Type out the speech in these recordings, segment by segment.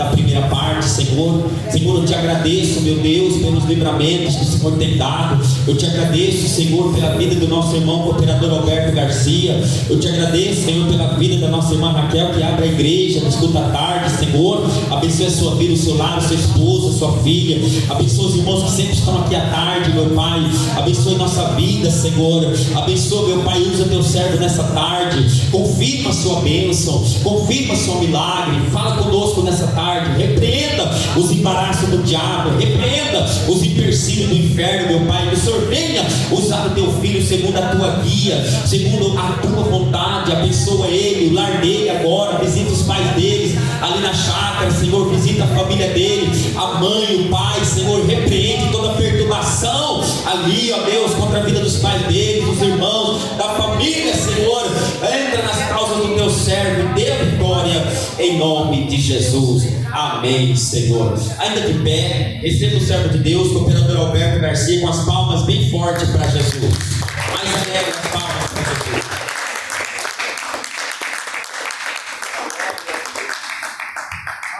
da primeira parte, Senhor. Senhor, eu te agradeço, meu Deus, pelos livramentos que o Senhor tem dado. Eu te agradeço, Senhor, pela vida do nosso irmão cooperador Alberto Garcia. Eu te agradeço, Senhor, pela vida da nossa irmã Raquel, que abre a igreja na escuta à tarde, Senhor. Abençoe a sua vida, o seu lar, a sua esposa, a sua filha. Abençoe os irmãos que sempre estão aqui à tarde, meu Pai. Abençoe nossa vida, Senhor. Abençoa, meu Pai, usa teu servo nessa tarde. Confirma a sua bênção, confirma o seu milagre. Fala conosco nessa tarde. Repreenda os embaraços do diabo, repreenda os empecilhos do inferno, meu Pai. Que o Senhor venha usar o teu filho segundo a tua guia, segundo a tua vontade. Abençoa ele, o lar dele agora. Visita os pais deles ali na chácara, Senhor. Visita a família dele, a mãe, o pai, Senhor. Repreende toda perturbação ali, ó Deus, contra a vida dos pais deles, dos irmãos, da família, Senhor. Entra nas causas do teu servo e dê a vitória em nome de Jesus. Amém, Senhor. Ainda de pé, receba o servo de Deus, o cooperador Alberto Garcia, com as palmas bem fortes para Jesus. Mais alegre as palmas para Jesus.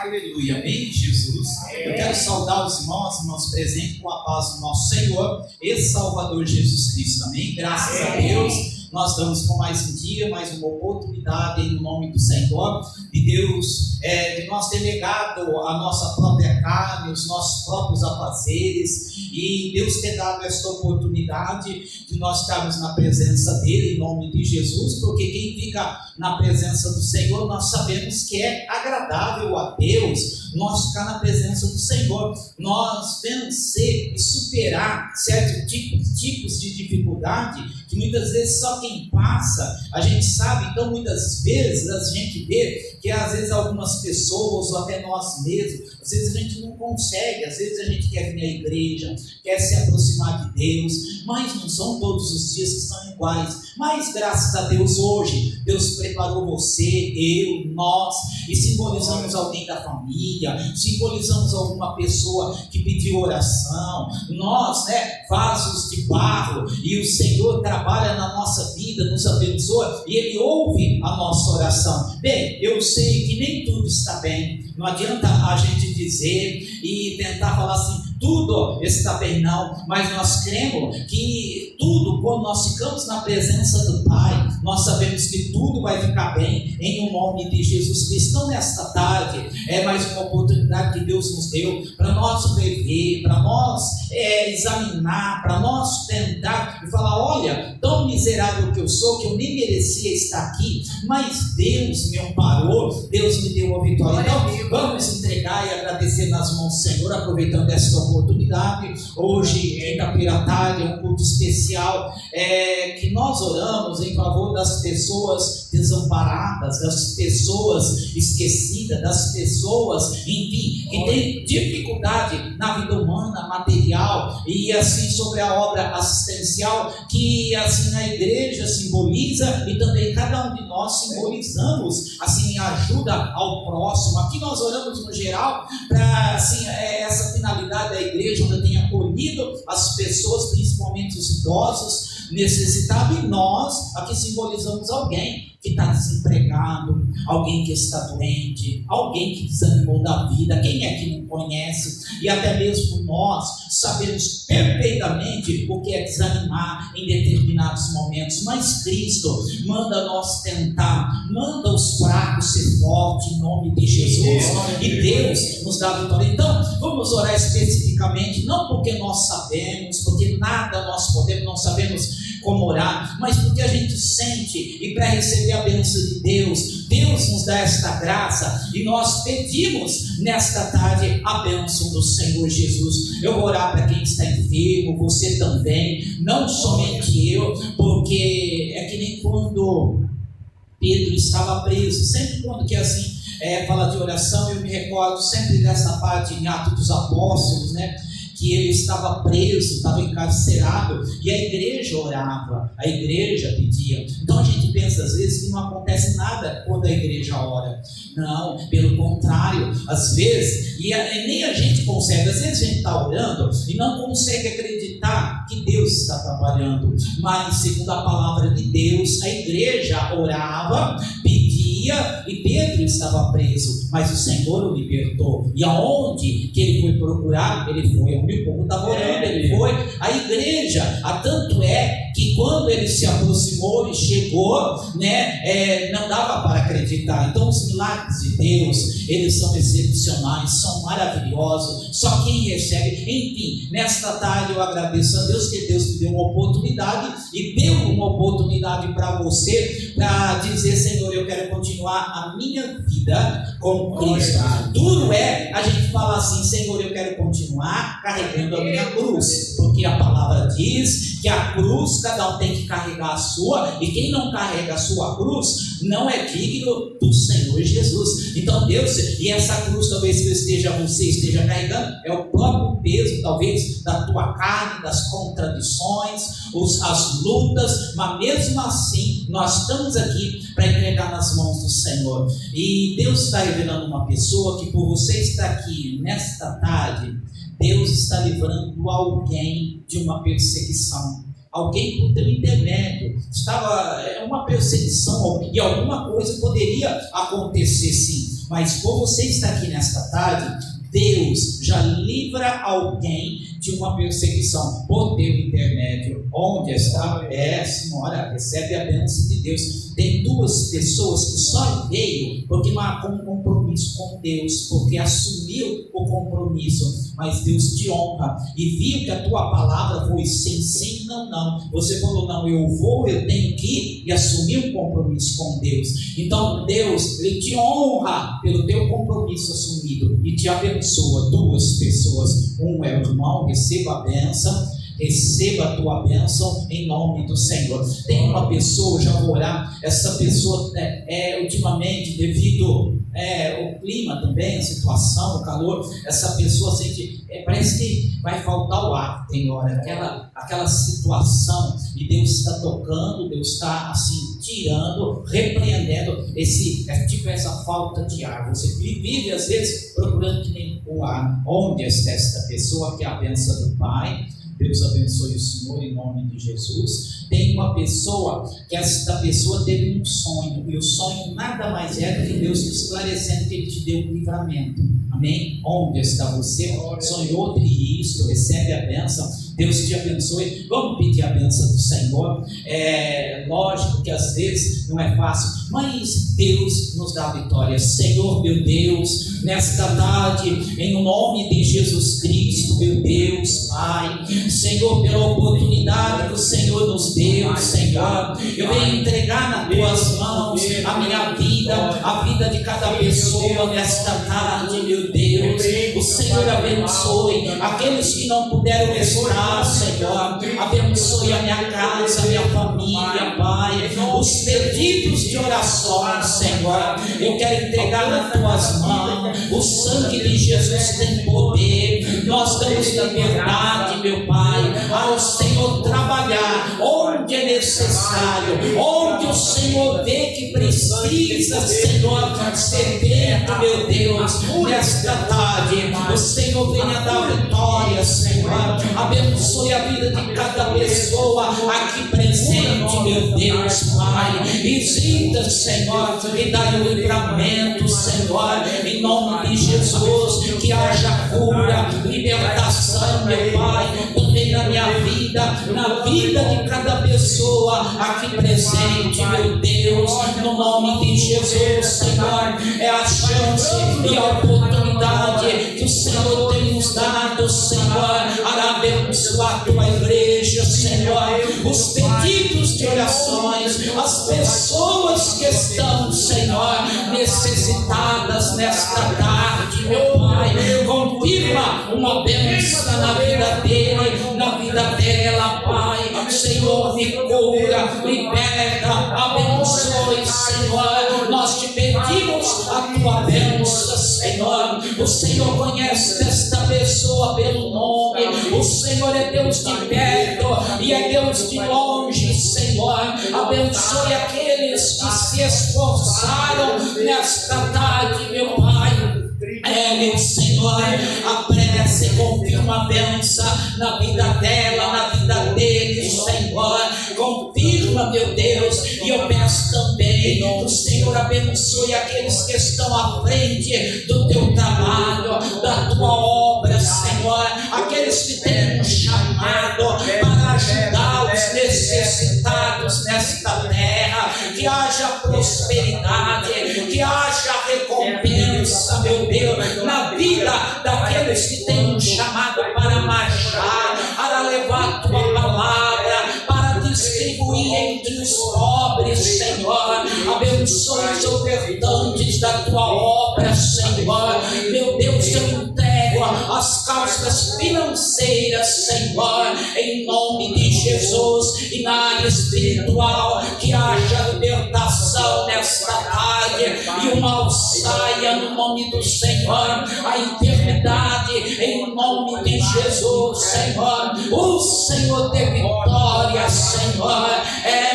Aleluia, amém, Jesus. Eu quero saudar os irmãos presentes com a paz do nosso Senhor e Salvador Jesus Cristo, amém? Graças a Deus, nós estamos com mais um dia, mais uma oportunidade em nome do Senhor, de Deus, de nós ter legado a nossa própria carne, os nossos próprios afazeres, e Deus ter dado esta oportunidade de nós estarmos na presença dele, em nome de Jesus, porque quem fica na presença do Senhor, nós sabemos que é agradável a Deus nós ficar na presença do Senhor, nós vencer e superar certos tipos de dificuldade que muitas vezes só quem passa a gente sabe. Então muitas vezes a gente vê que às vezes algumas pessoas ou até nós mesmos, às vezes a gente não consegue, às vezes a gente quer vir à igreja, quer se aproximar de Deus, mas não são todos os dias que são iguais. Mas graças a Deus hoje Deus preparou você, eu, nós, e simbolizamos alguém da família, simbolizamos alguma pessoa que pediu oração, nós, vasos de barro, e o Senhor trabalha na nossa vida, nos abençoa e Ele ouve a nossa oração. Bem, eu sei que nem tudo está bem, não adianta a gente dizer e tentar falar assim, tudo está bem, não, mas nós cremos que tudo, quando nós ficamos na presença do Pai, nós sabemos que tudo vai ficar bem em nome de Jesus Cristo. Então nesta tarde é mais uma oportunidade que Deus nos deu para nós rever, para nós examinar, para nós tentar e falar, olha, tão miserável que eu sou, que eu nem merecia estar aqui, mas Deus me amparou, Deus me deu a vitória. Então vamos entregar e agradecer nas mãos do Senhor, aproveitando esta oportunidade. Hoje, quinta-feira à tarde, é um culto especial que nós oramos em favor das pessoas desamparadas, das pessoas esquecidas, das pessoas, enfim, que têm dificuldade na vida humana, material, e assim sobre a obra assistencial que assim a igreja simboliza, e também cada um de nós simbolizamos assim a ajuda ao próximo. Aqui nós oramos no geral para assim essa finalidade da igreja, onde tem acolhido as pessoas, principalmente os idosos necessitados, e nós aqui simbolizamos alguém que está desempregado, alguém que está doente, alguém que desanimou da vida. Quem é que não conhece? E até mesmo nós sabemos perfeitamente o que é desanimar em determinados momentos, mas Cristo manda nós tentar, manda os fracos ser fortes em nome de Jesus, e Deus nos dá a vitória. Então vamos orar especificamente, não porque nós sabemos, porque nada nós podemos, não sabemos como orar, mas porque a gente sente, e para receber a bênção de Deus, Deus nos dá esta graça, e nós pedimos nesta tarde a bênção do Senhor Jesus. Eu vou orar para quem está enfermo, você também, não somente eu, porque é que nem quando Pedro estava preso, sempre quando que assim fala de oração, eu me recordo sempre dessa parte em Atos dos Apóstolos, que ele estava preso, estava encarcerado, e a igreja orava, a igreja pedia. Então a gente pensa às vezes que não acontece nada quando a igreja ora. Não, pelo contrário, às vezes, e nem a gente consegue, às vezes a gente está orando e não consegue acreditar que Deus está trabalhando, mas segundo a palavra de Deus, a igreja orava, pedia, havia, e Pedro estava preso, mas o Senhor o libertou. E aonde que ele foi procurar? Ele foi onde o povo estava orando, ele foi à igreja. Tanto é que quando ele se aproximou e chegou, não dava para acreditar. Então os milagres de Deus, eles são excepcionais, são maravilhosos, só quem recebe. Enfim, nesta tarde eu agradeço a Deus que Deus me deu uma oportunidade, e deu uma oportunidade para você, para dizer: Senhor, eu quero continuar a minha vida com Cristo. Duro é a gente falar assim: Senhor, eu quero continuar carregando a minha cruz, porque a palavra diz que a cruz cada um tem que carregar a sua, e quem não carrega a sua cruz não é digno do Senhor Jesus. Então Deus, e essa cruz talvez você esteja carregando, é o próprio peso talvez da tua carne, das contradições, as lutas, mas mesmo assim nós estamos aqui para entregar nas mãos do Senhor. E Deus está revelando uma pessoa que, por você estar aqui nesta tarde, Deus está livrando alguém de uma perseguição. Alguém por teu intermédio estava uma perseguição, e alguma coisa poderia acontecer sim, mas por você estar aqui nesta tarde, Deus já livra alguém de uma perseguição por teu intermédio. Onde está? Senhora, recebe a bênção de Deus. Tem duas pessoas que só veio porque marcou um compromisso com Deus, porque assumiu o compromisso, mas Deus te honra e viu que a tua palavra foi sim, sim, não, não. Você falou: não, eu vou, eu tenho que ir, e assumir um compromisso com Deus. Então Deus, Ele te honra pelo teu compromisso assumido e te abençoa. Duas pessoas, um é o irmão, receba a bênção. Receba a tua bênção em nome do Senhor. Tem uma pessoa, já vou orar. Essa pessoa, ultimamente, devido ao clima também, a situação, o calor, essa pessoa sente, parece que vai faltar o ar. Tem hora, aquela situação, e Deus está tocando, Deus está assim, tirando, repreendendo essa falta de ar. Você vive às vezes procurando que nem o ar. Onde está esta pessoa? Que é a bênção do Pai. Deus abençoe o Senhor em nome de Jesus. Tem uma pessoa que esta pessoa teve um sonho, e o sonho nada mais é do que Deus te esclarecendo que Ele te deu um livramento. Amém? Onde está você? Sonhou isto, recebe a bênção. Deus te abençoe. Vamos pedir a bênção do Senhor. Lógico que às vezes não é fácil, mas Deus nos dá a vitória. Senhor, meu Deus, nesta tarde, em nome de Jesus Cristo, meu Deus, Pai, Senhor, pela oportunidade que o Senhor nos deu, Senhor, eu venho entregar nas tuas mãos a minha vida, a vida de cada pessoa nesta tarde, meu Deus. O Senhor abençoe aqueles que não puderam estar, Senhor, abençoe a minha casa, a minha família, Pai, os pedidos de oração, Senhor, eu quero entregar nas tuas mãos. O sangue de Jesus tem poder. Nós damos liberdade, meu Pai, ao Senhor trabalhar onde é necessário, onde o Senhor vê que precisa, Senhor, ser feito, meu Deus. Nesta tarde, o Senhor venha dar vitória, Senhor. Abençoe a vida de cada pessoa aqui presente, meu Deus, Pai. Visita, Senhor, e dá o livramento, Senhor, em nome de Jesus. Que haja cura, libertação, meu Pai, também na minha vida, na vida de cada pessoa aqui presente, meu Deus, no nome de Jesus, Senhor. É a chance e a oportunidade que o Senhor tem nos dado, Senhor, para abençoar a tua igreja, Senhor. Os pedidos de orações, as pessoas que estão, Senhor, necessitadas nesta tarde, meu Pai, confirma uma bênção na vida dele, na vida dela, Pai. Senhor, me cura, liberta, abençoe, Senhor. Nós te pedimos a tua bênção, Senhor. O Senhor conhece esta pessoa pelo nome. O Senhor é Deus de perto e é Deus de longe, Senhor. Abençoe aqueles que se esforçaram nesta tarde, meu Pai. Meu Senhor, apressa e confirma a bênção na vida dela, na vida dele, Senhor. Confirma, meu Deus, e eu peço também também. O Senhor abençoe aqueles que estão à frente do teu trabalho, da tua obra, Senhor. Aqueles que têm um chamado para ajudar os necessitados nesta terra. Que haja prosperidade, que haja recompensa, meu Deus, na vida daqueles que têm um chamado para marchar, para levar a tua palavra, para distribuir entre os pobres, Senhor. Abençoe os ofertantes da tua obra, Senhor. Meu Deus, eu entrego as causas financeiras, Senhor, em nome de Jesus. E na área espiritual, que haja libertação nesta tarde, e o mal saia no nome do Senhor. A enfermidade, em nome de Jesus, Senhor. O Senhor dê vitória, Senhor.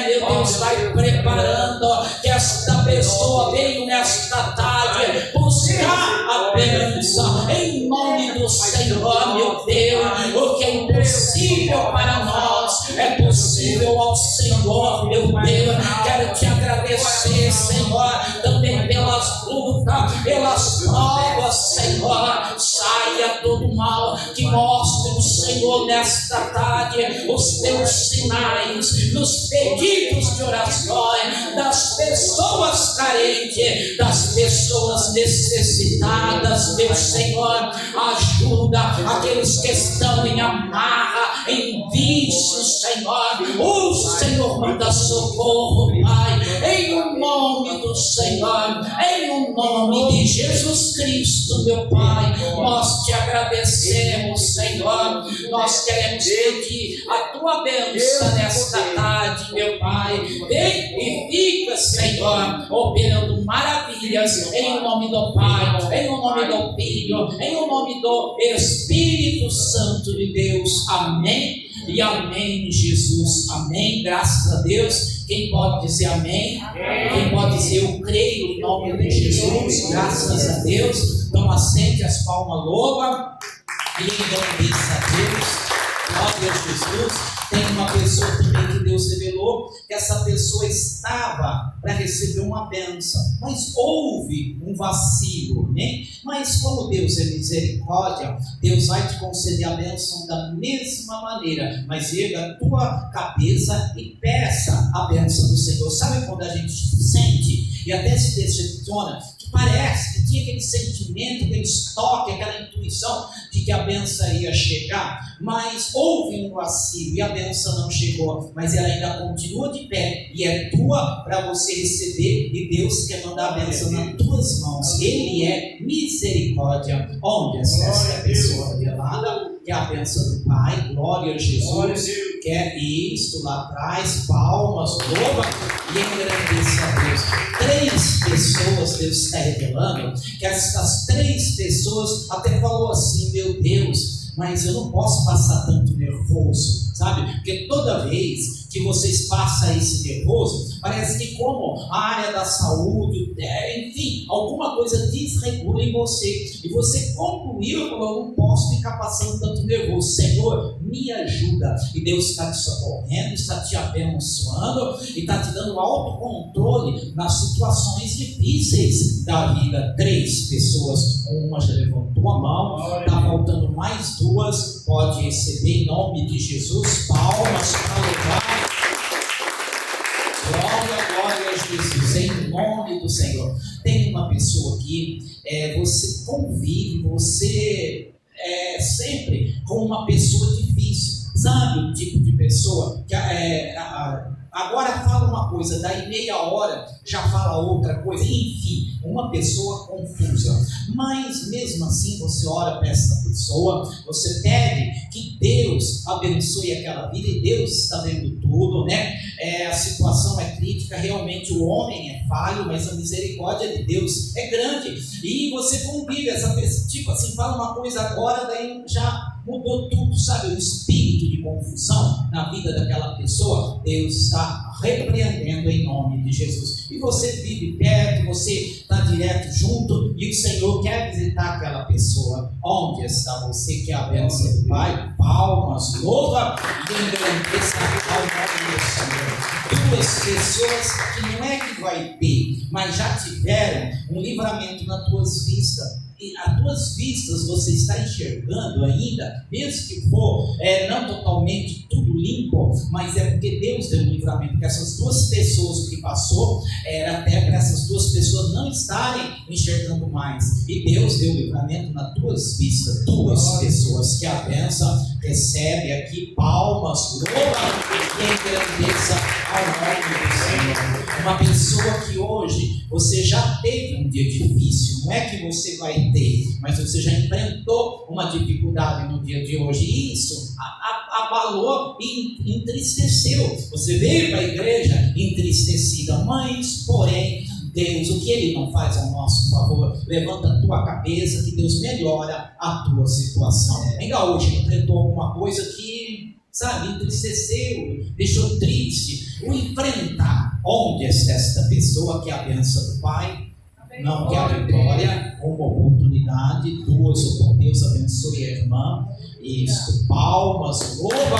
Meu Deus, vai preparando que esta pessoa veio nesta tarde buscar a bênção em nome do Senhor, meu Deus. O que é impossível para nós é possível ao Senhor, meu Deus. Quero te agradecer, Senhor, também pelas lutas, pelas provas, Senhor. Saia todo mal, que mostre o Senhor nesta tarde os teus sinais nos pedidos de orações das pessoas carentes, das pessoas necessitadas, meu Senhor. Ajuda aqueles que estão em amarra, em vícios, Senhor. O Senhor manda socorro, Pai, em o nome do Senhor, em o nome de Jesus Cristo, meu Pai. Nós te agradecemos, Senhor. Nós queremos pedir a tua bênção nesta tarde, meu Pai. Vem e fica, Senhor, operando maravilhas em nome do Pai, em nome do Filho, em nome do Espírito Santo de Deus. Amém e amém, Jesus. Amém. Graças a Deus. Quem pode dizer amém? Quem pode dizer eu creio em nome de Jesus? Graças a Deus. Então acende as palmas, louva e agradeça a Deus. Glória a Jesus. Tem uma pessoa também que Deus revelou que essa pessoa estava para receber uma bênção, mas houve um vacilo, né? Mas como Deus é misericórdia, Deus vai te conceder a bênção da mesma maneira. Mas erga a tua cabeça e peça a bênção do Senhor. Sabe quando a gente sente e até se decepciona, que parece que tinha aquele sentimento, aquele estoque, aquela intuição de que a bênção ia chegar, mas houve um vacilo e a bênção não chegou, mas ela ainda continua de pé e é tua para você receber, e Deus quer mandar a bênção nas tuas mãos. Ele é misericórdia. Onde essa pessoa revelada, que é a bênção do Pai. Glória a Jesus. Quer isto lá atrás, palmas, louva e agradeça a Deus. 3 pessoas Deus está revelando, que essas 3 pessoas até falou assim: meu Deus, mas eu não posso passar tanto nervoso, sabe? Porque toda vez que vocês passam esse nervoso, parece que como a área da saúde, enfim, alguma coisa desregula em você. E você concluiu, eu não posso ficar passando tanto nervoso. Senhor, me ajuda. E Deus está te socorrendo, está te abençoando e está te dando autocontrole nas situações difíceis da vida. 3 pessoas, uma já levantou a mão, está faltando mais 2, pode receber em nome de Jesus. Palmas para louvar. Glória a Jesus, em nome do Senhor. Tem uma pessoa aqui, você convive, você sempre com uma pessoa difícil, sabe o tipo de pessoa que agora fala uma coisa, daí meia hora já fala outra coisa, enfim, uma pessoa confusa. Mas mesmo assim você ora para essa pessoa, você pede que Deus abençoe aquela vida, e Deus está vendo tudo, né? A situação é crítica, realmente o homem é falho, mas a misericórdia de Deus é grande. E você convive essa pessoa, tipo assim, fala uma coisa agora, daí já mudou tudo, sabe? O espírito de confusão na vida daquela pessoa. Deus está está repreendendo em nome de Jesus. E você vive perto, você está direto junto, e o Senhor quer visitar aquela pessoa. Onde está você que é a bênção do Pai? Palmas, louva e engrandeça ao nome do Senhor. Duas pessoas que não é que vai ter, mas já tiveram um livramento nas tuas vistas. E as tuas vistas você está enxergando ainda, mesmo que for não totalmente tudo limpo, mas é porque Deus deu um livramento, porque essas duas pessoas, o que passou, era até para essas duas pessoas não estarem enxergando mais, e Deus deu um livramento nas tuas vistas, duas pessoas, que a bênção recebe aqui, palmas, louva e engrandeça ao nome do Senhor. Uma pessoa que hoje você já teve um dia difícil, não é que você vai ter, mas você já enfrentou uma dificuldade no dia de hoje, e isso abalou e entristeceu. Você veio para a igreja entristecida, mas porém Deus, o que Ele não faz ao nosso favor? Levanta a tua cabeça, que Deus melhora a tua situação. Ainda hoje enfrentou alguma coisa que, sabe, entristeceu, deixou triste. O enfrentar, onde está esta pessoa que é a bênção do Pai? Não quer a vitória, uma oportunidade, duas, Deus abençoe a irmã. Isso, palmas, louva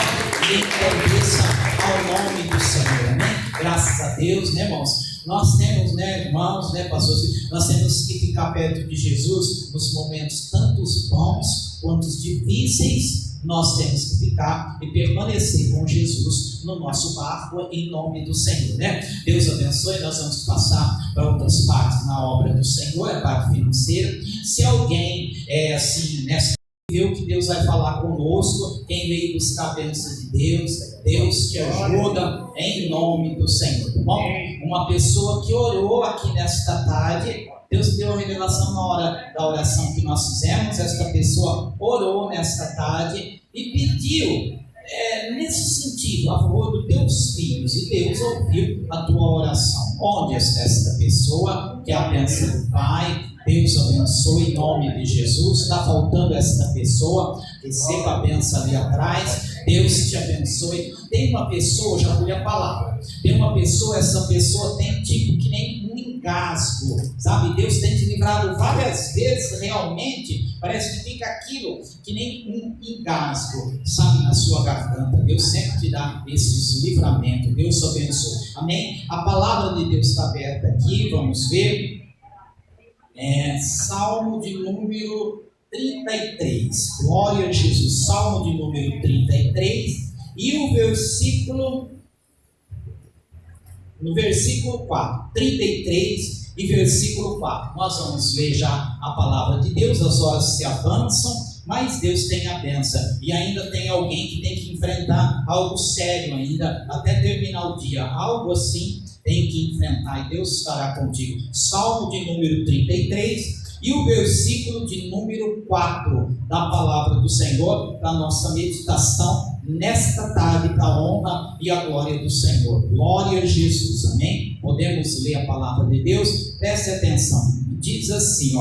e engrandeça ao nome do Senhor, amém? Graças a Deus, né, irmãos? Nós temos, né, irmãos, né, pastores, nós temos que ficar perto de Jesus nos momentos tanto bons quanto difíceis. Nós temos que ficar e permanecer com Jesus no nosso barco em nome do Senhor, né? Deus abençoe. Nós vamos passar para outras partes na obra do Senhor, a parte financeira. Se alguém assim, nessa viu que Deus vai falar conosco, quem veio buscar a bênção de Deus, Deus te ajuda em nome do Senhor, tá bom? Uma pessoa que orou aqui nesta tarde, Deus deu a revelação na hora da oração que nós fizemos. Esta pessoa orou nesta tarde e pediu, nesse sentido, a favor dos teus filhos, e Deus ouviu a tua oração. Onde está esta pessoa que é a bênção do Pai? Deus abençoe em nome de Jesus. Está faltando esta pessoa, receba a bênção ali atrás. Deus te abençoe. Tem uma pessoa, já fui a palavra, tem uma pessoa, essa pessoa tem tipo que nem um engasgo, sabe? Deus tem te livrado várias vezes, realmente, parece que fica aquilo que nem um engasgo, sabe, na sua garganta. Deus sempre te dá esses livramentos. Deus abençoe, amém? A palavra de Deus está aberta aqui, vamos ver. Salmo de número 33, glória a Jesus, Salmo de número 33, e o versículo, no versículo 4, 33 e versículo 4, nós vamos ver já a palavra de Deus. As horas se avançam, mas Deus tem a bênção, e ainda tem alguém que tem que enfrentar algo sério ainda, até terminar o dia, algo assim, tem que enfrentar, e Deus estará contigo. Salmo de número 33 e o versículo de número 4 da palavra do Senhor, da nossa meditação nesta tarde, para a honra e a glória do Senhor. Glória a Jesus, amém? Podemos ler a palavra de Deus? Preste atenção, diz assim,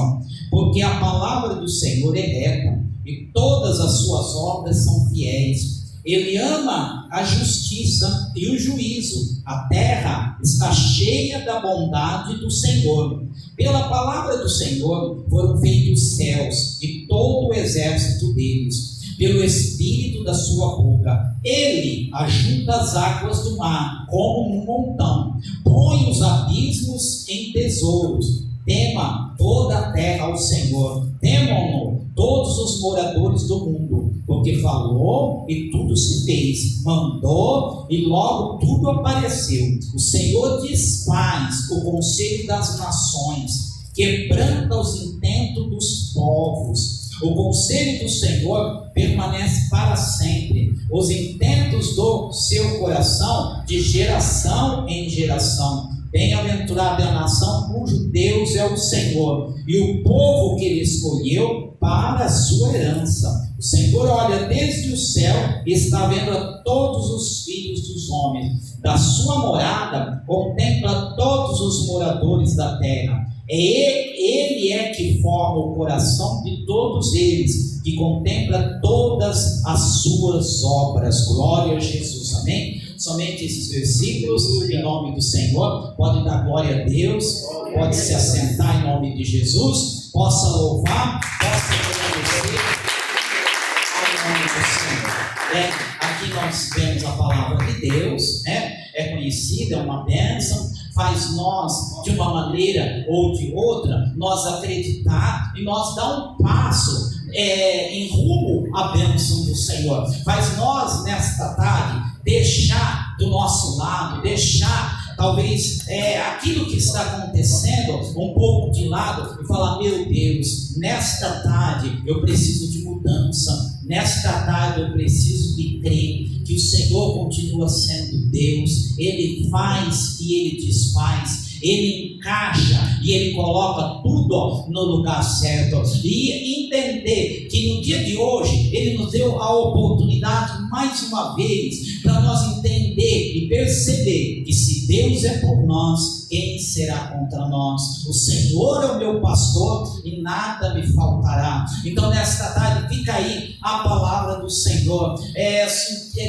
porque a palavra do Senhor é reta e todas as suas obras são fiéis. Ele ama a justiça e o juízo. A terra está cheia da bondade do Senhor. Pela palavra do Senhor foram feitos os céus e todo o exército deles. Pelo espírito da sua boca, ele ajunta as águas do mar como um montão. Põe os abismos em tesouros. Tema toda a terra ao Senhor. Temam-no todos os moradores do mundo, porque falou e tudo se fez, mandou e logo tudo apareceu. O Senhor desfaz o conselho das nações, quebranta os intentos dos povos. O conselho do Senhor permanece para sempre, os intentos do seu coração de geração em geração. Bem-aventurada é a nação cujo Deus é o Senhor, e o povo que ele escolheu para a sua herança. O Senhor olha desde o céu e está vendo a todos os filhos dos homens. Da sua morada contempla todos os moradores da terra. Ele é que forma o coração de todos eles, que contempla todas as suas obras. Glória a Jesus, amém? somente esses versículos, em nome do Senhor. Pode dar glória a Deus, pode se assentar em nome de Jesus, possa louvar, possa agradecer ao nome do Senhor. Aqui nós vemos a palavra de Deus, é conhecida, é uma bênção, faz nós, de uma maneira ou de outra, nós acreditar e nós dar um passo em rumo à bênção do Senhor. Faz nós, nesta tarde, deixar do nosso lado, deixar talvez aquilo que está acontecendo um pouco de lado e falar: meu Deus, nesta tarde eu preciso de mudança, nesta tarde eu preciso de crer que o Senhor continua sendo Deus. Ele faz e Ele desfaz, Ele encaixa e Ele coloca tudo no lugar certo. E entender que no dia de hoje Ele nos deu a oportunidade mais uma vez para nós entender e perceber que se Deus é por nós, quem será contra nós? O Senhor é o meu pastor e nada me faltará. Então nesta tarde fica aí a palavra do Senhor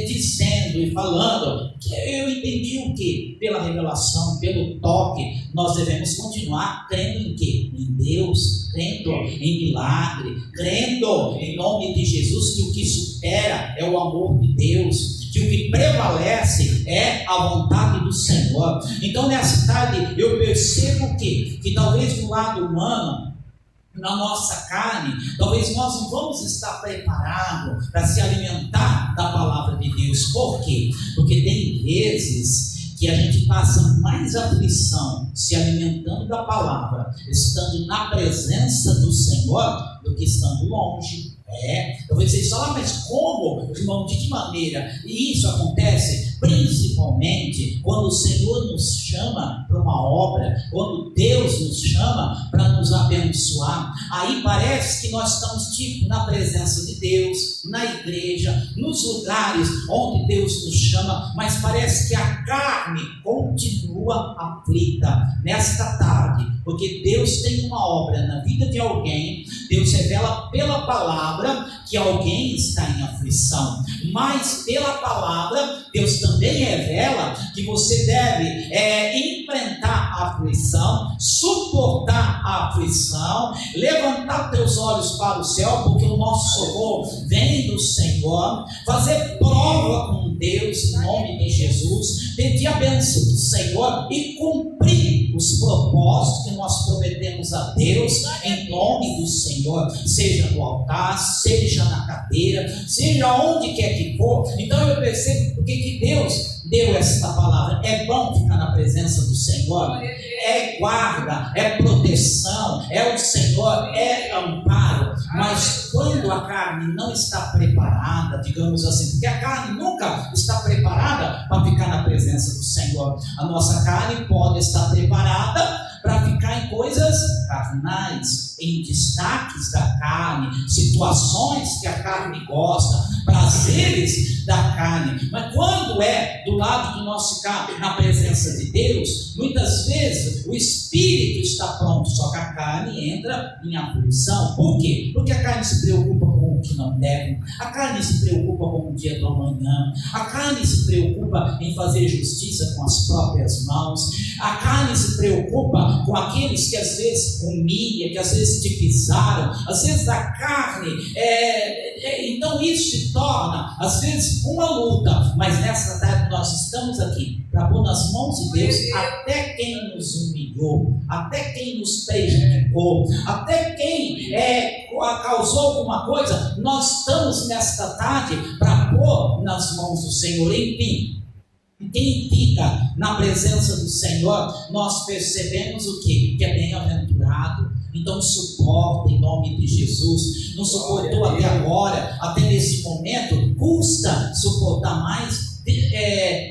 dizendo e falando que eu entendi o que? Pela revelação, pelo toque, nós devemos continuar crendo em quê? Em Deus, crendo em milagre, crendo em nome de Jesus que o que supera é o amor de Deus, que o que prevalece é a vontade do Senhor. Então nessa tarde eu percebo que talvez do lado humano, na nossa carne, talvez nós não vamos estar preparados para se alimentar da palavra de Deus. Por quê? Porque tem vezes que a gente passa mais aflição se alimentando da palavra, estando na presença do Senhor, do que estando longe. Talvez vocês falam: mas como, irmão, de que maneira? E isso acontece principalmente quando o Senhor nos chama para uma obra, quando Deus nos chama para nos abençoar. Aí parece que nós estamos na presença de Deus, na igreja, nos lugares onde Deus nos chama, mas parece que a carne continua aflita. Nesta tarde, porque Deus tem uma obra na vida de alguém, Deus revela pela palavra que alguém está em aflição, mas pela palavra Deus também revela que você deve enfrentar a aflição, suportar a aflição, levantar teus olhos para o céu, porque o nosso socorro vem do Senhor, fazer prova com Deus em nome de Jesus, pedir a bênção do Senhor e cumprir os propósitos que nós prometemos a Deus em nome do Senhor, seja no altar, seja na cadeira, seja onde quer que for. Então eu percebo porque que Deus deu esta palavra. É bom ficar na presença do Senhor, é guarda, é proteção, é o Senhor, é amparo. Mas quando a carne não está preparada, digamos assim, porque a carne nunca está preparada para ficar na presença do Senhor. A nossa carne pode estar preparada para ficar em coisas carnais, em destaques da carne, situações que a carne gosta, prazeres da carne. Mas quando é do lado de nós ficar na presença de Deus, muitas vezes o espírito está pronto, só que a carne entra em aflição. Por quê? Porque a carne se preocupa com o que não deve, a carne se preocupa com o dia do amanhã, a carne se preocupa em fazer justiça com as próprias mãos, a carne se preocupa com aqueles que às vezes humilham, que às vezes te pisaram, às vezes a carne, então isso se torna às vezes uma luta. Mas nessa tarde nós estamos aqui para pôr nas mãos de Deus até quem nos humilhou, até quem nos prejudicou, até quem causou alguma coisa. Nós estamos nesta tarde para pôr nas mãos do Senhor. Enfim, quem fica na presença do Senhor, nós percebemos o quê? Que é bem-aventurado. Então suporta em nome de Jesus. Não suportou até agora, até nesse momento, custa suportar mais.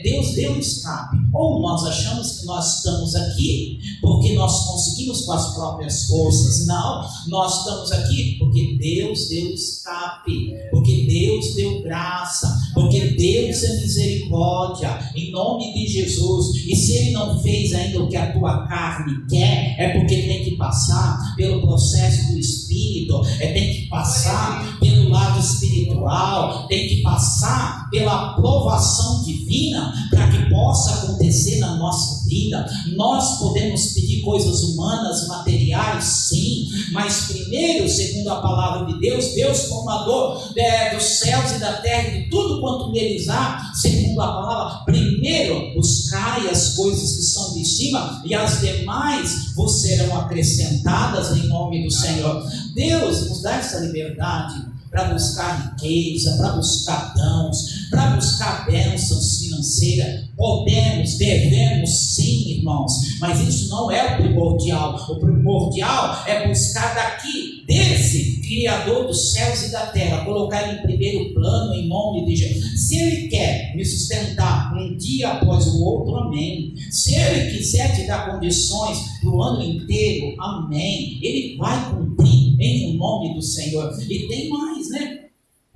Deus deu um escape. Ou nós achamos que nós estamos aqui porque nós conseguimos com as próprias forças. Não, nós estamos aqui porque Deus deu escape, porque Deus deu graça, porque Deus é misericórdia em nome de Jesus. E se Ele não fez ainda o que a tua carne quer, é porque tem que passar pelo processo do Espírito, tem que passar pelo lado espiritual tem que passar pela aprovação divina para que possa acontecer na nossa vida. Nós podemos pedir coisas humanas, materiais, sim, mas primeiro, segundo a palavra de Deus, Deus formador dos céus e da terra e de tudo quanto neles há, segundo a palavra, primeiro buscai as coisas que são de cima e as demais vos serão acrescentadas em nome do Senhor. Deus nos dá essa liberdade para buscar riqueza, para buscar dons, para buscar bênçãos financeiras. Podemos, devemos sim, irmãos, mas isso não é o primordial. O primordial é buscar daqui, desse Criador dos céus e da terra, colocar ele em primeiro plano em nome de Jesus. Se ele quer me sustentar um dia após o outro, amém. Se ele quiser te dar condições para o ano inteiro, amém. Ele vai cumprir em nome do Senhor. E tem mais, né?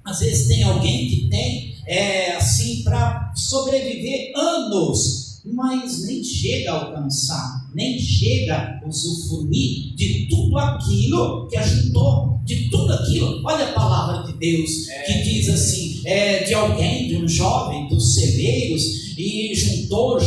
Às vezes tem alguém que tem assim para sobreviver anos, mas nem chega a alcançar, nem chega a usufruir de tudo aquilo que ajuntou, de tudo aquilo. Olha a palavra de Deus que diz assim, de alguém, de um jovem dos celeiros, e juntou,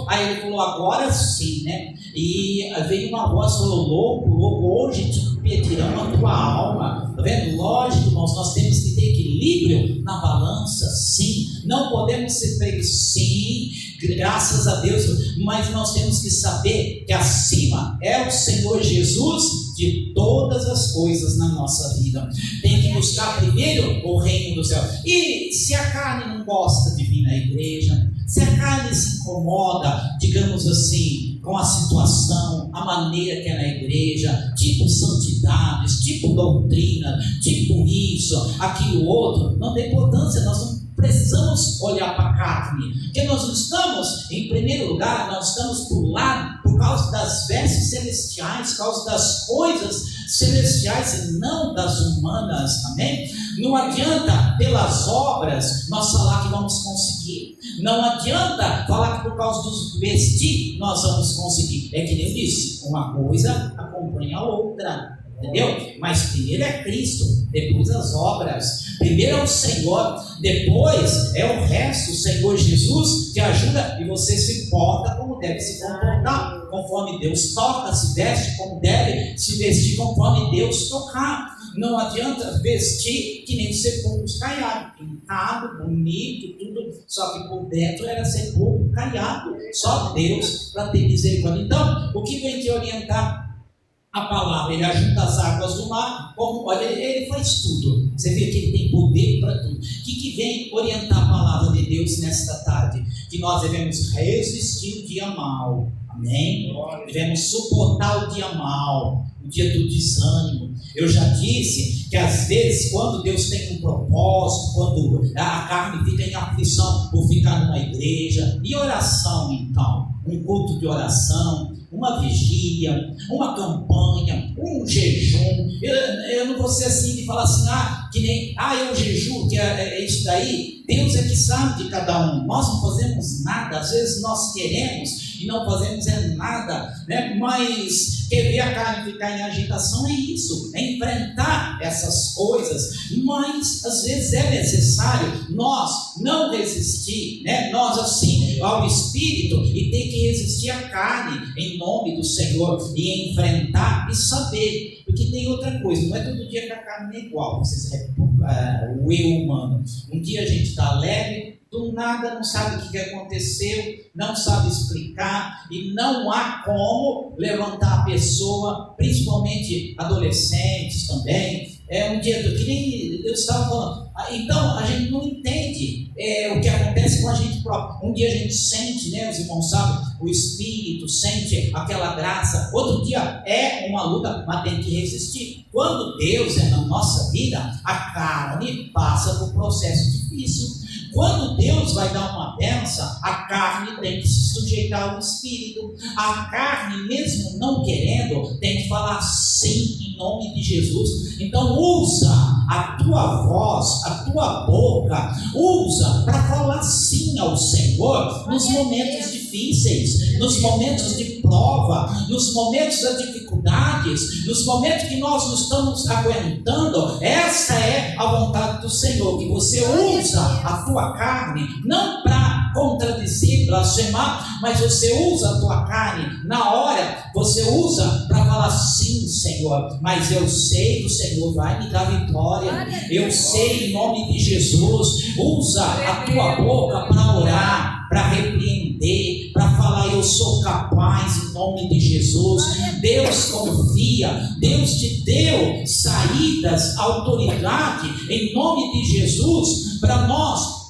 aí ele falou, agora sim, né? E veio uma voz, falou, louco, hoje te pedirão a tua alma. Tá vendo? Lógico, irmãos, nós temos que ter equilíbrio na balança, sim. Não podemos ser pregos, sim, graças a Deus, mas nós temos que saber que acima é o Senhor Jesus de todas as coisas na nossa vida. Tem que buscar primeiro o reino do céu. E se a carne não gosta de vir na igreja, se a carne se incomoda, digamos assim, com a situação, a maneira que é na igreja, tipo santidades, tipo doutrina, tipo isso, aquilo outro, não tem importância. Nós não precisamos olhar para a carne, porque nós não estamos, em primeiro lugar, nós estamos por lá por causa das vestes celestiais, por causa das coisas celestiais e não das humanas, amém? Não adianta pelas obras nós falar que vamos conseguir, não adianta falar que por causa dos vestir nós vamos conseguir. É que nem eu disse, uma coisa acompanha a outra, entendeu? Mas primeiro é Cristo, depois as obras. Primeiro é o Senhor, depois é o resto. O Senhor Jesus te ajuda e você se porta como deve se comportar, conforme Deus toca, se veste como deve se vestir, conforme Deus tocar. Não adianta vestir que nem sepulcros caiados, pintado, bonito, tudo, só que por dentro era sepulcro caiado. Só Deus para ter misericórdia. Então, o que vem te orientar? A palavra, ele ajunta as águas do mar, olha, ele faz tudo. Você vê que ele tem poder para tudo. O que vem orientar a palavra de Deus nesta tarde? Que nós devemos resistir o dia mal, amém? Devemos suportar o dia mal, o dia do desânimo. Eu já disse que às vezes quando Deus tem um propósito, quando a carne fica em aflição por ficar numa igreja, e oração então, um culto de oração, uma vigília, uma campanha, um jejum. Eu não vou ser assim de falar assim, que nem, eu jejum, que é isso daí. Deus é que sabe de cada um. Nós não fazemos nada, às vezes nós queremos e não fazemos nada, né? Mas querer a carne ficar em agitação é isso, é enfrentar essas coisas. Mas às vezes é necessário nós não resistir, né? Nós assim ao Espírito e ter que resistir à carne em nome do Senhor e enfrentar e saber. Porque tem outra coisa, não é todo dia que a carne é igual. O eu humano, um dia a gente está leve, do nada não sabe o que aconteceu, não sabe explicar e não há como levantar a pessoa, principalmente adolescentes também. Um dia que nem Deus estava falando. Então a gente não entende o que acontece com a gente próprio. Um dia a gente sente, né, os irmãos sabem, o Espírito sente aquela graça. Outro dia é uma luta, mas tem que resistir. Quando Deus é na nossa vida, a carne passa por um processo difícil. Quando Deus vai dar uma bênção, a carne tem que se sujeitar ao Espírito. A carne, mesmo não querendo, tem que falar sim em nome de Jesus. Então usa a tua voz, a tua boca, usa para falar sim ao Senhor nos momentos difíceis, nos momentos de prova, nos momentos das dificuldades, nos momentos que nós não estamos aguentando. Essa é a vontade do Senhor, que você usa a tua carne não para contradizer, blasfemar, mas você usa a tua carne na hora, você usa para falar sim, Senhor, mas eu sei que o Senhor vai me dar vitória, eu sei, em nome de Jesus. Usa a tua boca para orar, para repreender, para falar: eu sou capaz, em nome de Jesus. Deus confia, Deus te deu saídas, autoridade, em nome de Jesus, para nós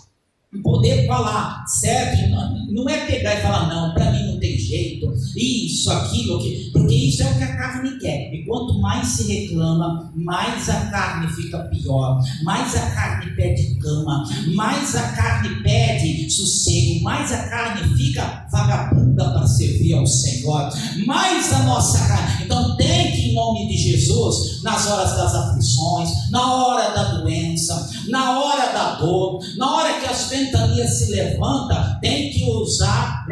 poder falar, certo? Não é pegar e falar: não, para mim não tem jeito, isso, aquilo, porque isso é o que a carne quer. E quanto mais se reclama, mais a carne fica pior, mais a carne pede cama, mais a carne pede sossego, mais a carne fica vagabunda para servir ao Senhor, mais a nossa carne. Então tem que, em nome de Jesus, nas horas das aflições, na hora da doença, na hora da dor, na hora que as ventanias se levantam, tem que usar,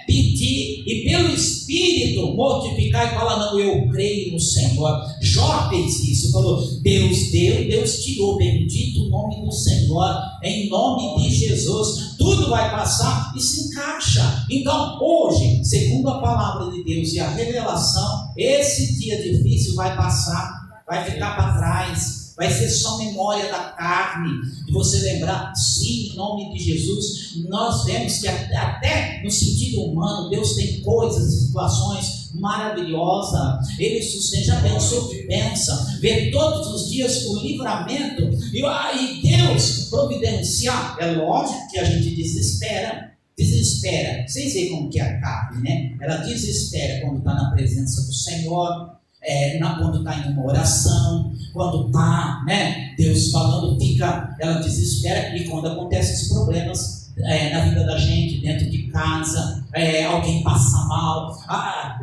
pedir e pelo Espírito mortificar e falar: não, eu creio no Senhor. Jó fez isso, falou: Deus deu, Deus tirou, bendito o nome do Senhor, em nome de Jesus. Tudo vai passar e se encaixa. Então hoje, segundo a palavra de Deus e a revelação, esse dia difícil vai passar, vai ficar para trás. Vai ser só memória da carne, de você lembrar, sim, em nome de Jesus. Nós vemos que até no sentido humano, Deus tem coisas, situações maravilhosas. Ele sustenta, já pensou, pensa, vê todos os dias o livramento, e Deus providenciar. É lógico que a gente desespera. Vocês veem como que é a carne, né? Ela desespera quando está na presença do Senhor. Quando está em uma oração, quando está, Deus falando, ela desespera. E quando acontecem esses problemas na vida da gente, dentro de casa, alguém passa mal,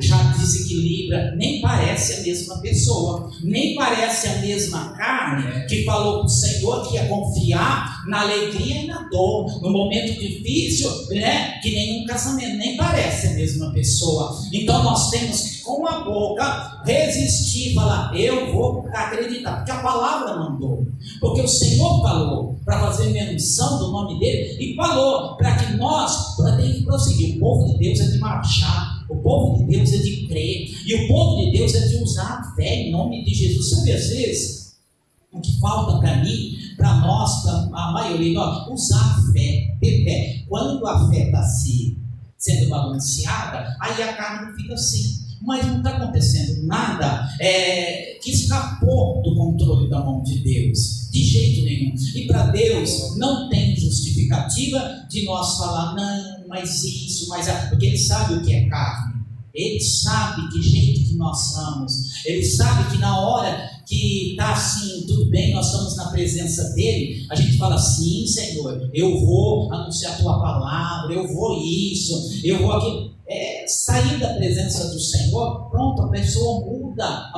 já desequilibra, nem parece a mesma pessoa, nem parece a mesma carne que falou para o Senhor que ia confiar na alegria e na dor, no momento difícil, que nem um casamento, nem parece a mesma pessoa. Então nós temos que, com a boca, resistir, falar: eu vou acreditar, porque a palavra mandou, porque o Senhor falou para fazer menção do nome dele, e falou para que nós temos que prosseguir. O povo de Deus é de marchar, o povo de Deus é de crer, e o povo de Deus é de usar a fé em nome de Jesus. Sabe, às vezes, o que falta para mim, para nós, para a maioria, usar a fé, ter fé. Quando a fé está sendo balanceada, aí a carne fica assim. Mas não está acontecendo nada que escapou do controle da mão de Deus, de jeito nenhum. E para Deus não tem justificativa de nós falar: não, mas isso, porque Ele sabe o que é carne, Ele sabe que jeito que nós somos, Ele sabe que na hora que está assim, tudo bem, nós estamos na presença dEle, a gente fala: sim, Senhor, eu vou anunciar a Tua palavra, eu vou isso, eu vou aquilo. Sair da presença do Senhor, pronto, a pessoa muda,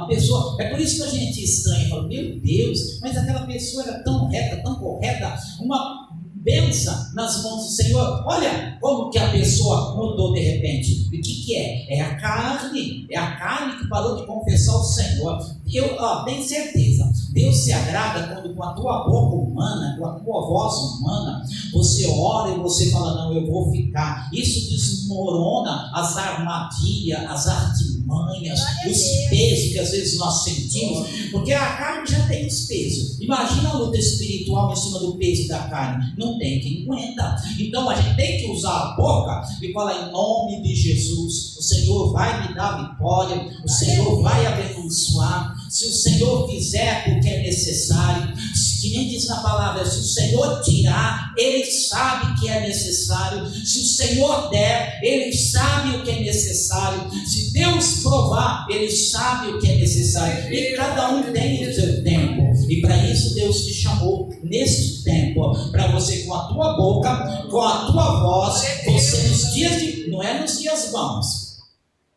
é por isso que a gente estranha, fala: meu Deus, mas aquela pessoa era tão reta, tão correta, uma benção nas mãos do Senhor. Olha como que a pessoa mudou de repente. E o que é? É a carne que parou de confessar o Senhor. Eu tenho certeza, Deus se agrada quando com a tua boca humana, com a tua voz humana, você ora e você fala: não, eu vou ficar. Isso desmorona as armadilhas, as artimanhas, os pesos que às vezes nós sentimos, porque a carne já tem os pesos. Imagina a luta espiritual em cima do peso da carne. Não tem quem aguenta. Então a gente tem que usar a boca e falar: em nome de Jesus, o Senhor vai me dar vitória, o Senhor vai abençoar. Se o Senhor fizer porque é necessário, que nem diz na palavra, se o Senhor tirar, Ele sabe que é necessário. Se o Senhor der, Ele sabe o que é necessário. Se Deus provar, Ele sabe o que é necessário. E cada um tem o seu tempo. E para isso Deus te chamou neste tempo, para você, com a tua boca, com a tua voz, você nos dias não é nos dias bons,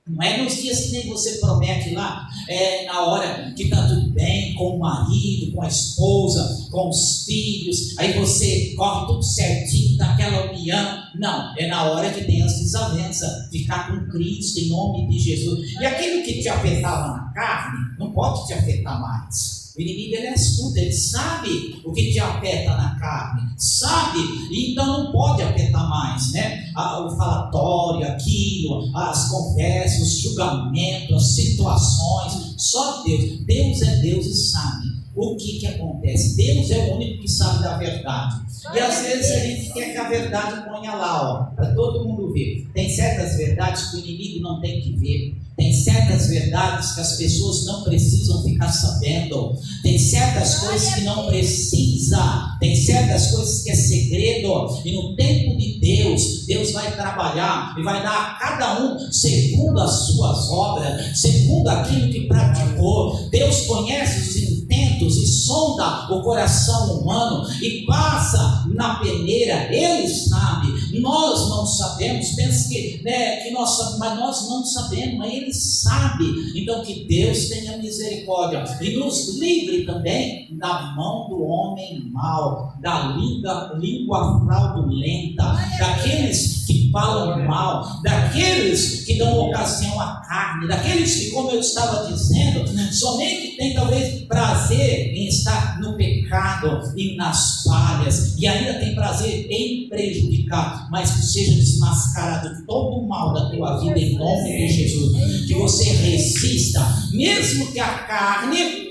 não é nos dias que nem você promete lá, na hora que está tudo bem, com o marido, com a esposa, com os filhos, aí você corre tudo certinho, daquela união. Não, é na hora que tem as desavenças, ficar com Cristo em nome de Jesus. E aquilo que te afetava na carne, não pode te afetar mais. O inimigo, ele é astuto, ele sabe o o que te afeta na carne, sabe? Então não pode afetar mais, né? O falatório, aquilo, as conversas, os julgamentos, as situações, só Deus. Deus é Deus e sabe o que acontece. Deus é o único que sabe da verdade. E às vezes a gente quer que a verdade ponha lá, para todo mundo ver. Tem certas verdades que o inimigo não tem que ver. Tem certas verdades que as pessoas não precisam ficar sabendo. Tem certas coisas que não precisa. Tem certas coisas que é segredo. E no tempo de Deus, Deus vai trabalhar e vai dar a cada um segundo as suas obras, segundo aquilo que praticou. Deus conhece os intentos e sonda o coração humano e passa na peneira. Ele sabe. Nós não sabemos. Pensa que nós sabemos, mas nós não sabemos, mas Ele sabe. Então que Deus tenha misericórdia e nos livre também da mão do homem mau, da língua fraudulenta, daqueles que falam mal, daqueles que dão ocasião à carne, daqueles que, como eu estava dizendo, somente tem talvez prazer em estar no pecado e nas falhas, e ainda tem prazer em prejudicar, mas que seja desmascarado todo o mal da tua vida em nome de Jesus. Que você resista, mesmo que a carne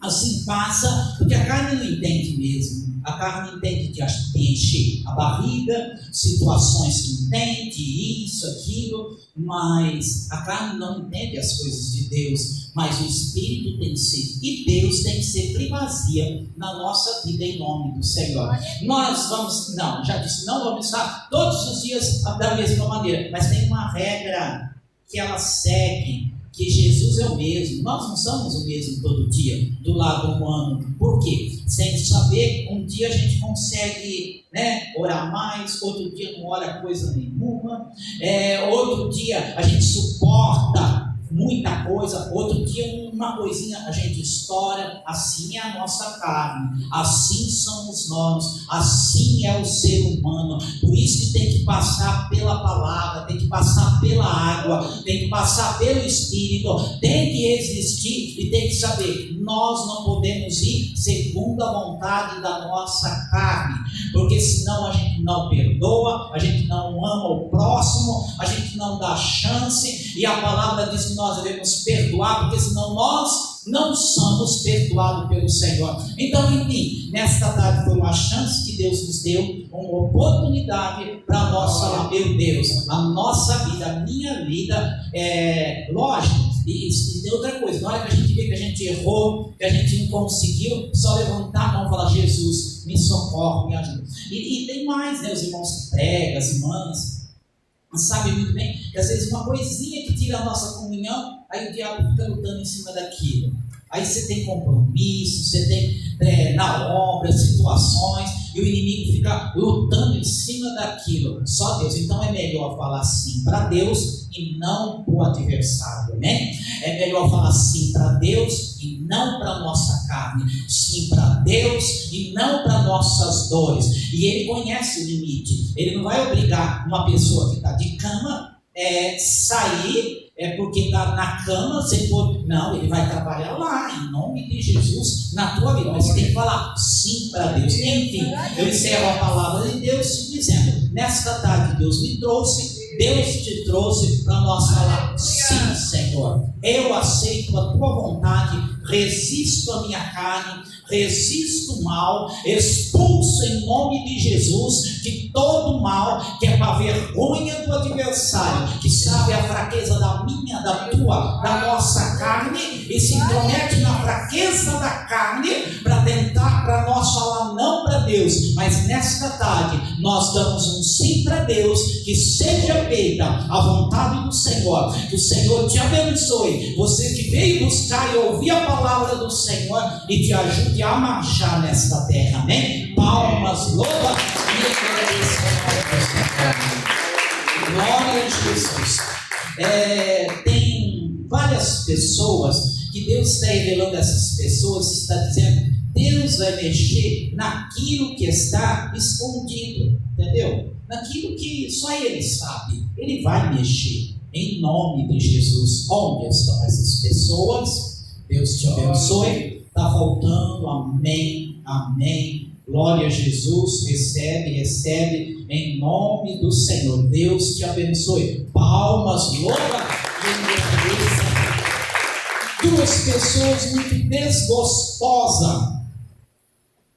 assim passa, porque a carne não entende mesmo. A carne entende que enche a barriga, situações que entende, isso, aquilo, mas a carne não entende as coisas de Deus, mas o Espírito tem que ser, e Deus tem que ser primazia na nossa vida em nome do Senhor. Nós vamos, já disse, não vamos estar todos os dias da mesma maneira, mas tem uma regra que ela segue, que Jesus é o mesmo. Nós não somos o mesmo todo dia, do lado humano. Por quê? Sem saber, um dia a gente consegue orar mais, outro dia não ora coisa nenhuma, outro dia a gente suporta muita coisa, outro dia uma coisinha a gente estoura. Assim é a nossa carne, assim somos nós, assim é o ser humano. Por isso que tem que passar pela palavra, tem que passar pela água, tem que passar pelo Espírito, tem que existir e tem que saber, nós não podemos ir segundo a vontade da nossa carne, porque senão a gente não perdoa, a gente não ama o próximo, a gente não dá chance, e a palavra diz que nós devemos perdoar, porque senão nós não somos perdoados pelo Senhor. Então, enfim, nesta tarde foi uma chance que Deus nos deu, uma oportunidade para nós, meu Deus, a nossa vida, a minha vida, lógico, e tem outra coisa, na hora que a gente vê que a gente errou, que a gente não conseguiu, só levantar a mão e falar, Jesus, me socorre, me ajuda. E tem mais, os irmãos que pregam, as irmãs, sabe muito bem que às vezes uma coisinha que tira a nossa comunhão, aí o diabo fica lutando em cima daquilo. Aí você tem compromisso, você tem na obra, situações, e o inimigo fica lutando em cima daquilo. Só Deus. Então é melhor falar sim para Deus e não para o adversário, né? É melhor falar sim para Deus e não para a nossa carne, sim para Deus e não para nossas dores. E Ele conhece o limite. Ele não vai obrigar uma pessoa que está de cama sair porque está na cama, não, Ele vai trabalhar lá, em nome de Jesus, na tua vida. Mas você tem que falar sim para Deus. Enfim, eu encerro a palavra de Deus dizendo, nesta tarde Deus me trouxe, Deus te trouxe para nós falar, sim, Senhor, eu aceito a tua vontade, resisto a minha carne, resisto o mal, expulso em nome de Jesus que todo mal que é para vergonha do adversário, que sabe a fraqueza da minha, da tua, da nossa carne, e se intromete na fraqueza da carne para tentar para nós falar não para Deus. Mas nesta tarde nós damos um sim para Deus, que seja feita a vontade do Senhor, que o Senhor te abençoe, você que veio buscar e ouvir a palavra do Senhor, e te ajude a marchar nesta terra, amém? Palmas, louva e agradecemos. Glória a Jesus. Tem várias pessoas que Deus está revelando, essas pessoas, está dizendo, Deus vai mexer naquilo que está escondido, entendeu? Naquilo que só Ele sabe, Ele vai mexer, em nome de Jesus. Onde estão essas pessoas? Deus te abençoe. Está faltando, amém, Amém. Glória a Jesus. Recebe em nome do Senhor. Deus te abençoe. Palmas, louva e agradeça. Duas pessoas muito desgostosas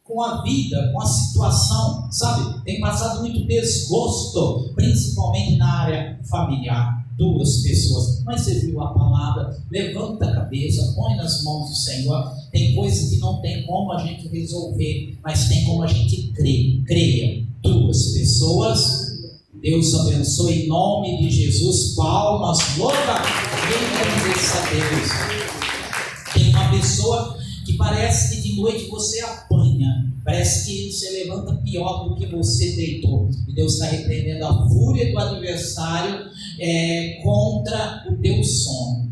com a vida, com a situação, sabe? Tem passado muito desgosto, principalmente na área familiar. Duas pessoas, mas você viu a palavra, levanta a cabeça, põe nas mãos do Senhor. Tem coisas que não tem como a gente resolver, mas tem como a gente crer. Creia. Duas pessoas, Deus abençoe em nome de Jesus. Palmas, louva e agradeça a Deus. Tem uma pessoa que parece que de noite você apanha, parece que você levanta pior do que você deitou, e Deus está repreendendo a fúria do adversário contra o teu sono.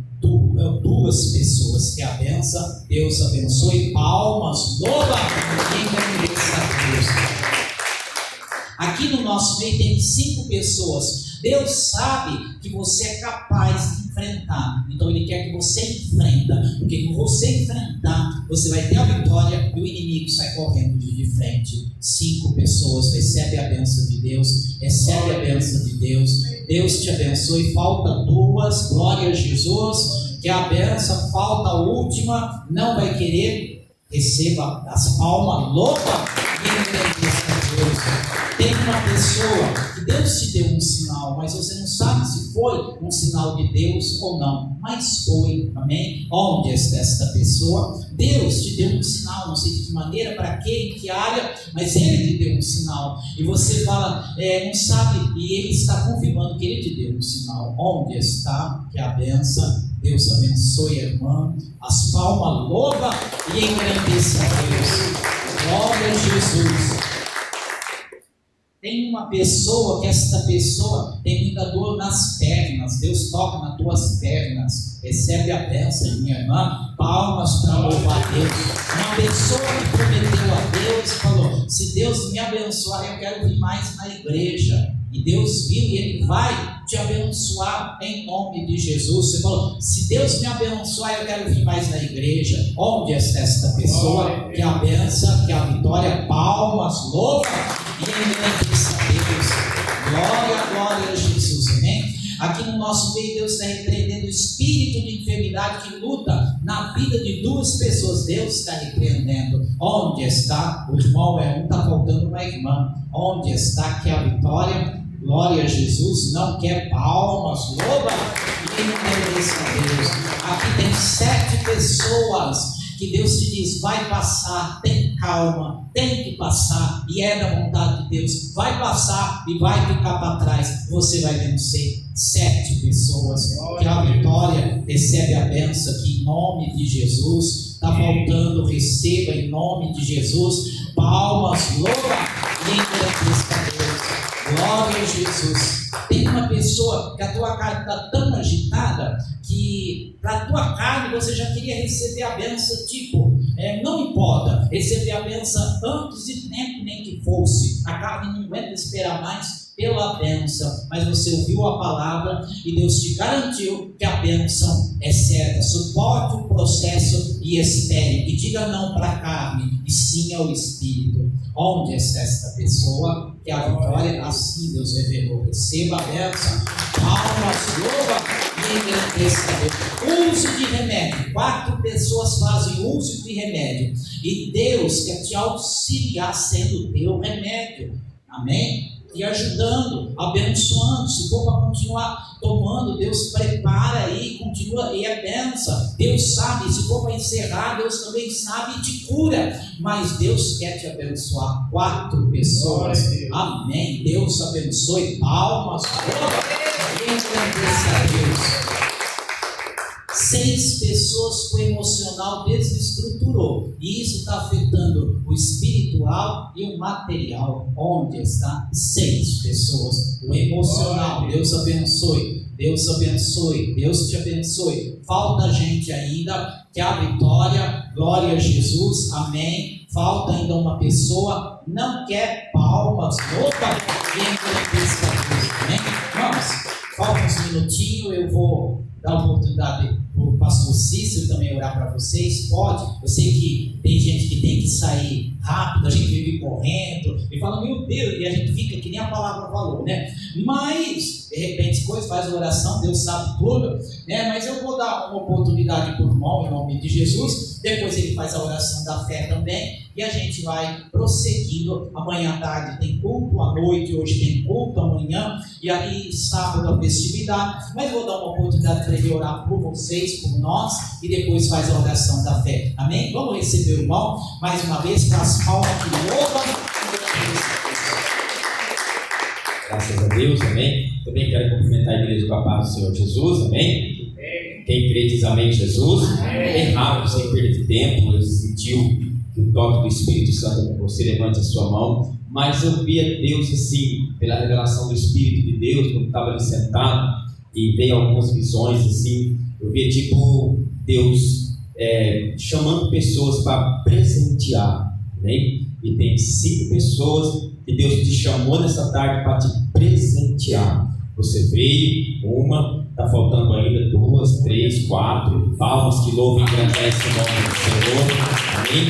Duas pessoas que a benção, Deus abençoe. Palmas, louva e agradeça a Deus. Aqui no nosso meio tem 5 pessoas. Deus sabe que você é capaz de enfrentar, então Ele quer que você enfrenta, porque quando você enfrentar, você vai ter a vitória e o inimigo sai correndo de frente. 5 pessoas, recebe a bênção de Deus, recebe a bênção de Deus. Deus te abençoe. Falta 2, glória a Jesus, que a bênção, falta a última, não vai querer, receba as palmas, louva e agradeça a Deus. Tem uma pessoa que Deus te deu um sinal, mas você não sabe se foi um sinal de Deus ou não, mas foi, amém? Onde está esta pessoa? Deus te deu um sinal, não sei de que maneira, para quê, em que área, mas Ele te deu um sinal, e você fala, não sabe, e Ele está confirmando que Ele te deu um sinal. Onde está? Que a benção, Deus abençoe a irmã, as palmas, louva e engrandeça a Deus. Glória a Jesus. Tem uma pessoa que esta pessoa tem muita dor nas pernas. Deus toca nas tuas pernas. Recebe a bênção, minha irmã. Palmas para louvar a Deus. Uma pessoa que prometeu a Deus e falou: se Deus me abençoar, eu quero vir mais na igreja. E Deus viu e Ele vai te abençoar em nome de Jesus. Você falou: se Deus me abençoar, eu quero vir mais na igreja. Onde está esta pessoa? Que a benção, que a vitória. Palmas, louva e agradeça a Deus. Glória, glória a Jesus, amém? Aqui no nosso meio, Deus está repreendendo o espírito de enfermidade que luta na vida de 2 pessoas. Deus está repreendendo. Onde está? O irmão está faltando uma irmã. Onde está? Que a vitória, glória a Jesus, não quer palmas, louva e agradeça a Deus. Aqui tem 7 pessoas que Deus te diz: vai passar, tem calma, tem que passar, e é da vontade de Deus, vai passar e vai ficar para trás, você vai vencer. 7 pessoas, que a vitória, recebe a bênção aqui em nome de Jesus. Está faltando, receba em nome de Jesus. Palmas, louva e agradeça a Deus. Glória a Jesus. Tem uma pessoa que a tua carne está tão agitada que para a tua carne você já queria receber a bênção, não importa, receber a bênção antes de tempo nem que fosse. A carne não aguenta esperar mais pela bênção, mas você ouviu a palavra e Deus te garantiu que a bênção é certa. Suporte o processo e espere, e diga não para a carne e sim ao Espírito. Onde está esta pessoa? Que a vitória, assim Deus revelou. Receba a bênção. Palmas, louva e agradeça a Deus. Uso de remédio. 4 pessoas fazem uso de remédio, e Deus quer te auxiliar sendo o teu remédio. Amém? E ajudando, abençoando. Se for para continuar tomando, Deus prepara aí, continua, e é benção. Deus sabe, se for para encerrar, Deus também sabe e te cura. Mas Deus quer te abençoar. 4 pessoas, amém. Deus abençoe. Palmas, e agradeça a Deus. 6 pessoas com o emocional desestruturou, e isso está afetando o espiritual e o material. Onde está? 6 pessoas, o emocional. Deus abençoe, Deus abençoe, Deus te abençoe. Falta gente ainda, que a vitória, glória a Jesus, amém. Falta ainda uma pessoa, não quer palmas, opa, e agradeça a Deus, amém? Vamos, falta uns minutinhos, eu vou dar oportunidade para o o pastor Cícero também orar para vocês, pode. Eu sei que tem gente que tem que sair rápido, a gente vive correndo e fala, meu Deus, e a gente fica que nem a palavra falou, né? Mas, de repente, coisa faz a oração, Deus sabe tudo, né? Mas eu vou dar uma oportunidade para o irmão, em nome de Jesus. Depois ele faz a oração da fé também e a gente vai prosseguindo. Amanhã à tarde tem culto, à noite hoje tem culto, amanhã, e aí sábado a festividade. Mas eu vou dar uma oportunidade para ele orar por vocês, por nós, e depois faz a oração da fé. Amém? Vamos receber o irmão mais uma vez para as palmas que louvam. Graças a Deus, amém. Também quero cumprimentar a igreja com a paz do Senhor Jesus, amém. Quem crê diz amém, Jesus. É rápido, sem perder tempo. Eu sentiu que o toque do Espírito Santo é com você, levante a sua mão. Mas eu via Deus assim, pela revelação do Espírito de Deus, quando estava ali sentado, e veio algumas visões assim. Eu via tipo Deus chamando pessoas para presentear, amém? E tem 5 pessoas que Deus te chamou nessa tarde para te presentear. Você veio, uma, está faltando ainda 2, 3, 4, palmas que louvam e engrandecem o nome do Senhor, amém?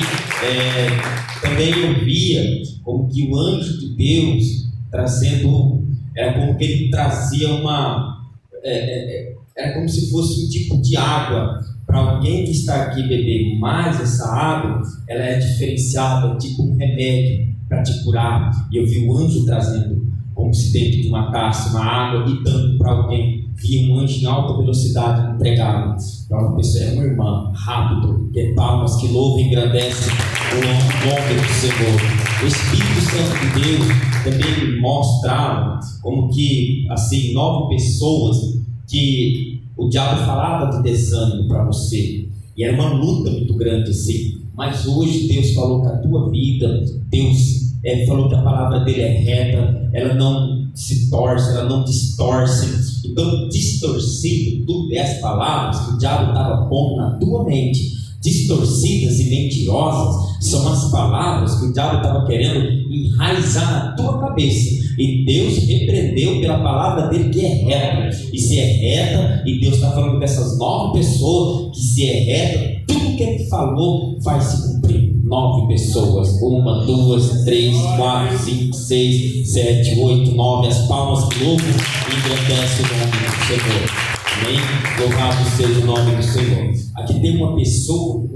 Também eu via como que o anjo de Deus trazendo, era como que ele trazia era como se fosse um tipo de água para alguém que está aqui beber, mas essa água, ela é diferenciada, tipo um remédio para te curar. E eu vi o anjo trazendo, como se dentro de uma taça, uma água, e dando para alguém. Vi um anjo em alta velocidade entregado para uma pessoa, é uma irmã, rápido, que palmas que louvam e engrandecem o nome do Senhor. O Espírito Santo de Deus também me mostrava como que, assim, 9 pessoas que o diabo falava de desânimo para você, e era uma luta muito grande assim, mas hoje Deus falou que a tua vida, Deus falou que a palavra dele é reta, ela não se torce, ela não distorce. Então, distorcido, tudo as palavras que o diabo estava pondo na tua mente, distorcidas e mentirosas, são as palavras que o diabo estava querendo enraizar na tua cabeça, e Deus repreendeu pela palavra dele que é reta. E se é reta, e Deus está falando com essas 9 pessoas que se é reta, tudo que ele falou vai se cumprir. 9 pessoas, 1, 2, 3, 4, 5, 6, 7, 8, 9, as palmas que louvam e engrandecem o nome do Senhor. Amém? Louvado seja o nome do Senhor. Aqui tem uma pessoa que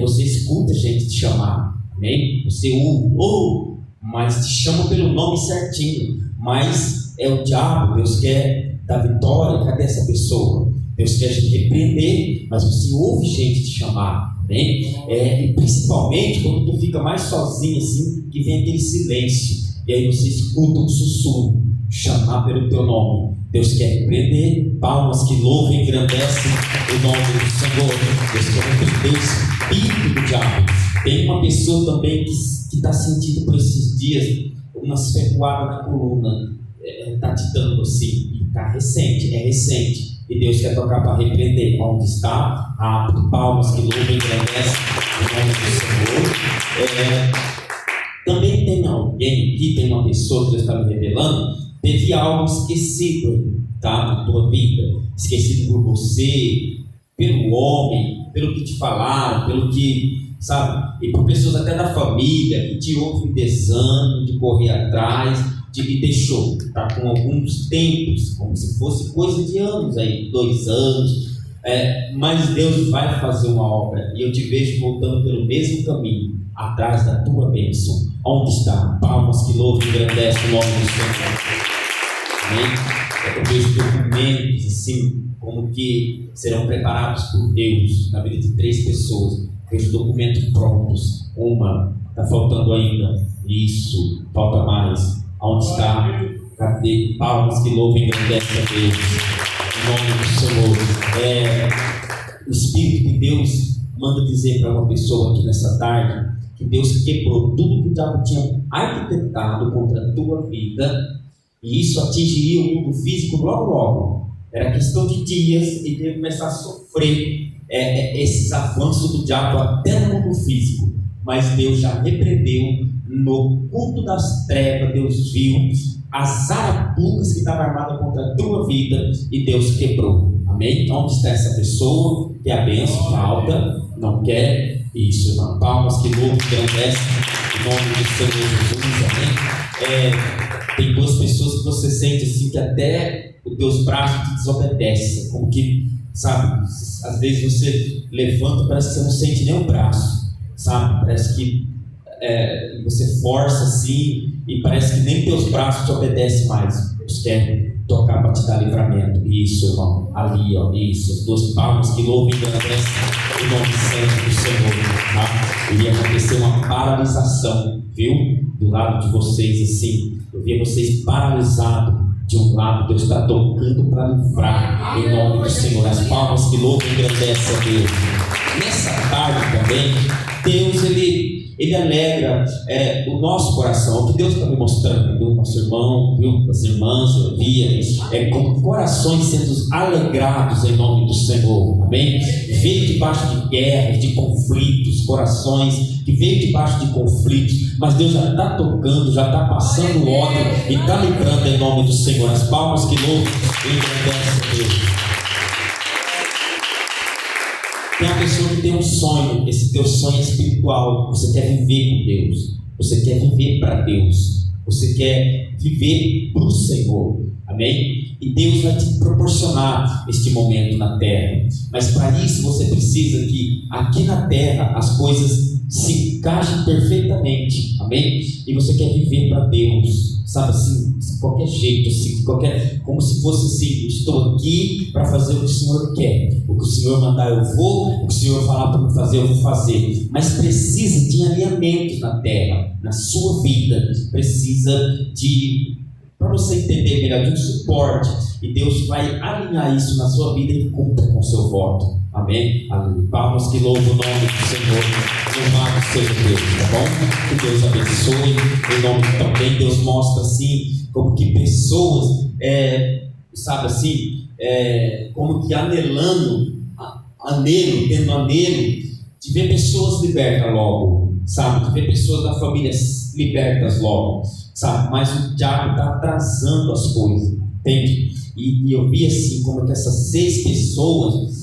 você escuta gente te chamar, amém? Você mas te chama pelo nome certinho, mas é o diabo. Deus quer dar vitória. Cadê essa pessoa? Deus quer te repreender, mas você ouve gente te chamar, amém? E principalmente quando tu fica mais sozinho assim, que vem aquele silêncio, e aí você escuta um sussurro, chamar pelo teu nome. Deus quer repreender. Palmas que louvam e engrandecem o nome do Senhor. Deus quer repreender o espírito do diabo. Tem uma pessoa também que está sentindo por esses dias umas ferroadas na coluna, está te dando assim, e está recente, e Deus quer tocar para repreender. Onde está? Rápido, palmas que louvam e engrandecem o nome do Senhor. Também tem alguém aqui, tem uma pessoa que Deus está me revelando, teve algo esquecido, tá, da tua vida, esquecido por você, pelo homem, pelo que te falaram, pelo que, sabe, e por pessoas até da família que te ouvem desânimo de correr atrás, e deixou, tá com alguns tempos, como se fosse coisa de anos aí, 2 anos, mas Deus vai fazer uma obra, e eu te vejo voltando pelo mesmo caminho, atrás da tua bênção. Onde está? Palmas que louvam e engrandecem o nome do Senhor. Amém? Eu vejo documentos assim, como que serão preparados por Deus na vida de 3 pessoas. Vejo documentos prontos. Uma, está faltando ainda. Isso, falta mais. Onde está? Cadê? Palmas que louvam e engrandecem a Deus. Em nome do Senhor. O Espírito de Deus manda dizer para uma pessoa aqui nessa tarde que Deus quebrou tudo que o diabo tinha arquitetado contra a tua vida, e isso atingiria o mundo físico logo. Era questão de dias e ele começar a sofrer esses avanços do diabo até no mundo físico. Mas Deus já repreendeu no culto das trevas. Deus viu as arapucas que estavam armadas contra a tua vida e Deus quebrou. Amém? Onde está essa pessoa que a bênção falta, não quer? Isso, irmão. Palmas que louvam, que engrandecem em nome do Senhor Jesus. Amém? Tem duas pessoas que você sente assim que até os teus braços te desobedecem, como que, sabe, às vezes você levanta, parece que você não sente nem o braço, sabe, parece que você força assim e parece que nem teus braços te obedecem mais. Deus quer tocar para te dar livramento. Isso, irmão, ali, ó, isso, as duas palmas que louvam e agradecem o nome santo do Senhor, tá? Iria acontecer uma paralisação, viu, do lado de vocês assim. Eu via vocês paralisados de um lado. Deus está tocando para livrar em nome do Senhor. As palmas que louvam e agradecem a Deus. Nessa tarde também, Deus ele alegra o nosso coração. O que Deus está me mostrando, viu, nosso irmão, viu, as irmãs, eu via, como corações sendo alegrados em nome do Senhor. Amém? Veio debaixo de guerras, de conflitos, corações que veio debaixo de conflitos, mas Deus já está tocando, já está passando o óleo e está livrando em nome do Senhor. As palmas que louvam e agradecem a Deus. Tem uma pessoa que tem um sonho, esse teu sonho é espiritual. Você quer viver com Deus, você quer viver para Deus, você quer viver para o Senhor. Amém? E Deus vai te proporcionar este momento na terra, mas para isso você precisa que aqui na terra as coisas se encaixem perfeitamente. Amém? E você quer viver para Deus, sabe assim, de qualquer jeito, assim, como se fosse assim: estou aqui para fazer o que o Senhor quer, o que o Senhor mandar eu vou, o que o Senhor falar para me fazer eu vou fazer. Mas precisa de alinhamentos na terra, na sua vida, precisa de, para você entender melhor, de um suporte, e Deus vai alinhar isso na sua vida e cumpra com o seu voto. Amém? Aleluia. Palmas que louvam o nome do Senhor. Louvado seja Deus, tá bom? Que Deus abençoe. Em nome também, Deus mostra assim, como que pessoas, sabe assim, como que tendo anelo de ver pessoas libertas logo, sabe? De ver pessoas da família libertas logo, sabe? Mas o diabo está atrasando as coisas, entende? E eu vi assim, como que essas 6 pessoas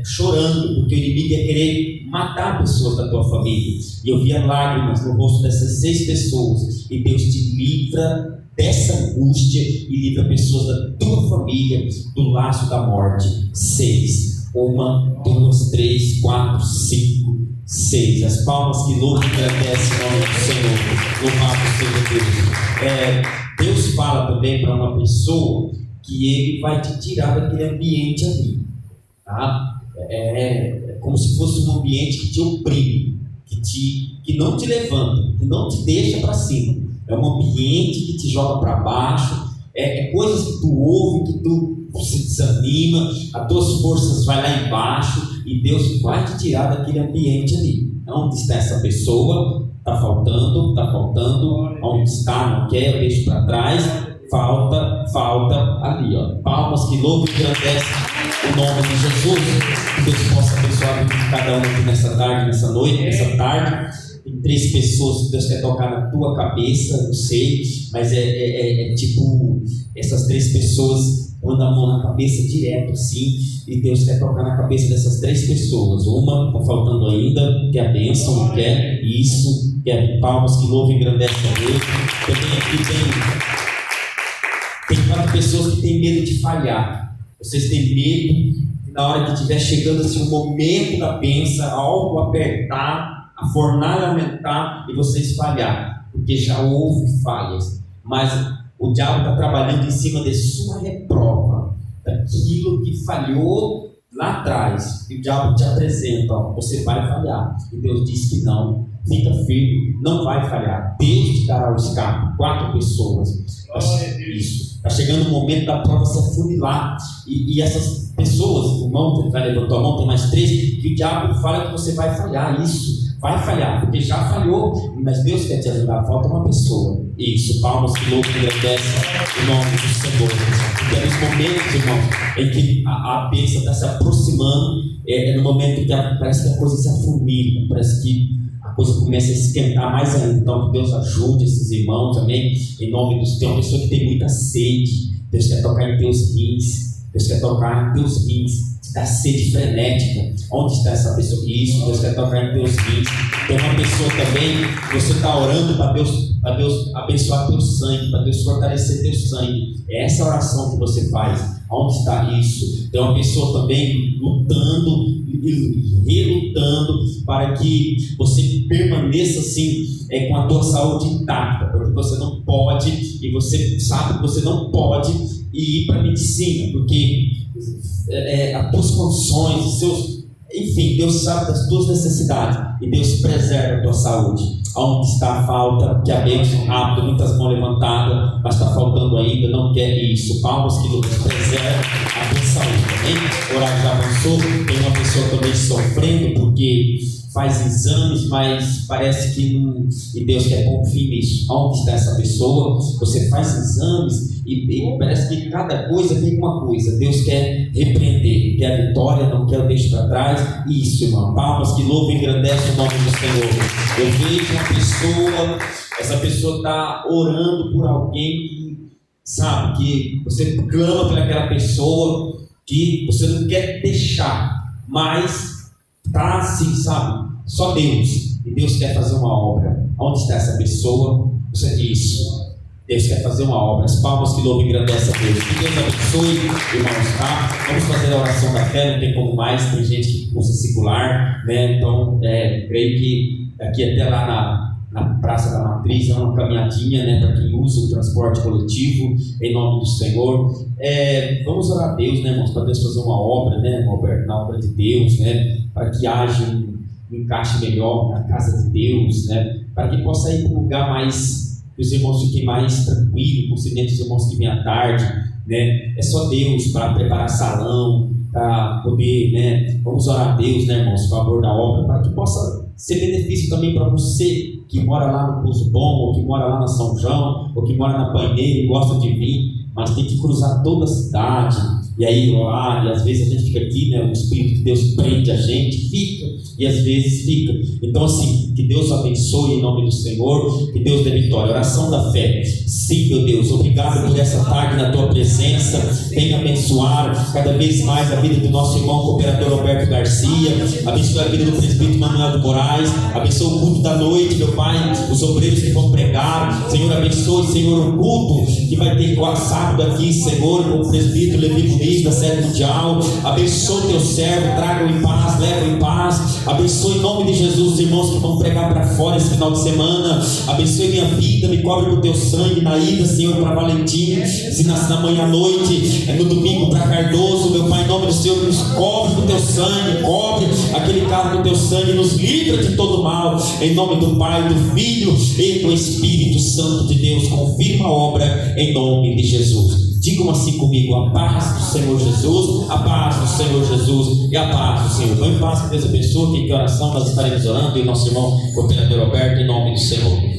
chorando, porque o inimigo ia querer matar pessoas da tua família. E eu via lágrimas no rosto dessas 6 pessoas. E Deus te livra dessa angústia e livra pessoas da tua família do laço da morte. 6. 1, 2, 3, 4, 5, 6. As palmas que louvam e agradecem o nome do Senhor. Louvado seja Deus. Deus fala também para uma pessoa que Ele vai te tirar daquele ambiente ali, tá? É como se fosse um ambiente que te oprime, que não te levanta, que não te deixa para cima. É um ambiente que te joga para baixo. Coisas que tu ouve, que tu se desanima, as tuas forças vai lá embaixo, e Deus vai te tirar daquele ambiente ali. Onde está essa pessoa? Está faltando. Onde está? Não quer, eu deixo para trás. Falta ali, ó. Palmas que louvam e agradecem o nome de Jesus. Que Deus possa abençoar a vida de cada um aqui nessa tarde, nessa noite, nessa tarde. Tem 3 pessoas que Deus quer tocar na tua cabeça, não sei, mas tipo, essas 3 pessoas mandam a mão na cabeça direto assim, e Deus quer tocar na cabeça dessas 3 pessoas. Uma está faltando ainda, que é a bênção, não quer isso, que é palmas que louvam e agradecem a Deus. Também aqui tem 4 pessoas que têm medo de falhar. Vocês têm medo que na hora que estiver chegando assim, o momento da bênção, algo apertar, a fornalha aumentar e vocês falhar, porque já houve falhas. Mas o diabo está trabalhando em cima de sua reprova, daquilo que falhou lá atrás. E o diabo te apresenta: ó, você vai falhar. E Deus diz que não. Fica firme, não vai falhar. Deus te dará o escape. 4 pessoas. Isso. Está chegando o momento da prova se afunilar. E essas pessoas, o irmão que levantou a mão, tem mais 3, que o diabo fala que você vai falhar. Isso. Vai falhar, porque já falhou, mas Deus quer te ajudar. Falta uma pessoa. Isso, palmas que louvam e agradecem o nome do Senhor. Porque é nos momentos, irmão, em que a bênção está se aproximando, no momento que parece que a coisa se afunila, parece que a coisa começa a esquentar mais ainda. Então, que Deus ajude esses irmãos, amém? Em nome do Senhor. Tem uma pessoa que tem muita sede, Deus quer tocar em teus rins. Deus quer tocar em teus rins, te dar sede frenética. Onde está essa pessoa? Isso, Deus quer tocar em teus rins. Tem uma pessoa também, você está orando para Deus abençoar teu sangue, para Deus fortalecer teu sangue. É essa oração que você faz. Onde está isso? Tem uma pessoa também lutando e relutando para que você permaneça assim, com a tua saúde intacta, porque você não pode, e você sabe que você não pode ir para a medicina, porque as tuas condições, os seus, enfim, Deus sabe das tuas necessidades e Deus preserva a tua saúde. Onde está a falta? Que a bênção rápido, muitas mãos levantadas, mas está faltando ainda, não quer isso. Palmas que nos preserva a tua saúde. Amém? O horário já avançou. Tem uma pessoa também sofrendo porque faz exames, mas parece que não, e Deus quer pôr um fim nisso. Onde está essa pessoa? Você faz exames e parece que cada coisa tem uma coisa. Deus quer repreender, quer a vitória, não quer o deixo para trás. Isso, irmão. Palmas que louvam e engrandecem o nome do Senhor. Eu vejo uma pessoa, essa pessoa está orando por alguém que, sabe, que você clama por aquela pessoa que você não quer deixar, mas está assim, sabe, só Deus, e Deus quer fazer uma obra. Onde está essa pessoa? Você diz, Deus quer fazer uma obra. As palmas que louvam e engrandecem a Deus. Que Deus abençoe, irmãos, tá? Vamos fazer a oração da fé, não tem como mais, tem gente que usa circular, né? Então, creio que aqui até lá na Praça da Matriz é uma caminhadinha, né, para quem usa o transporte coletivo, em nome do Senhor. Vamos orar a Deus, né, irmãos, para Deus fazer uma obra, né, Roberto, na obra de Deus, né, para que haja um encaixe melhor na casa de Deus, né, para que possa ir para um lugar mais, que os irmãos fiquem mais tranquilos, possivelmente os irmãos que vêm à tarde, né, é só Deus para preparar salão, para poder, né, vamos orar a Deus, né, irmãos, a favor da obra, para que possa ser benefício também para você que mora lá no Pouso Bom, ou que mora lá na São João, ou que mora na Paineira e gosta de vir, mas tem que cruzar toda a cidade, e aí orar, e às vezes a gente fica aqui, né, o Espírito de Deus prende a gente, fica, e às vezes fica. Então assim, que Deus abençoe em nome do Senhor, que Deus dê vitória. Oração da fé. Sim, meu Deus, obrigado por essa tarde na tua presença. Venha abençoar cada vez mais a vida do nosso irmão cooperador Roberto Garcia, abençoe a vida do presbítero Manuel de Moraes, abençoe o culto da noite, meu Pai, os obreiros que vão pregar, Senhor, abençoe, Senhor, o culto que vai ter sábado aqui, Senhor, com o presbítero Levi Muniz da Sede Mundial. Abençoe teu servo, traga-o em paz, leva-o em paz. Abençoe em nome de Jesus os irmãos que vão pregar para fora esse final de semana. Abençoe minha vida, me cobre com teu sangue na ida, Senhor, para Valentim, se na manhã à noite, no domingo para Cardoso, meu Pai, em nome do Senhor, nos cobre com teu sangue, cobre aquele carro com teu sangue, nos livra de todo mal, em nome do Pai, do Filho e do Espírito Santo de Deus. Confirma a obra em nome de Jesus. Digam assim comigo: a paz do Senhor Jesus, a paz do Senhor Jesus e a paz do Senhor. Vão em paz, que Deus abençoe. Que oração nós estaremos orando, e nosso irmão cooperador Roberto, em nome do Senhor.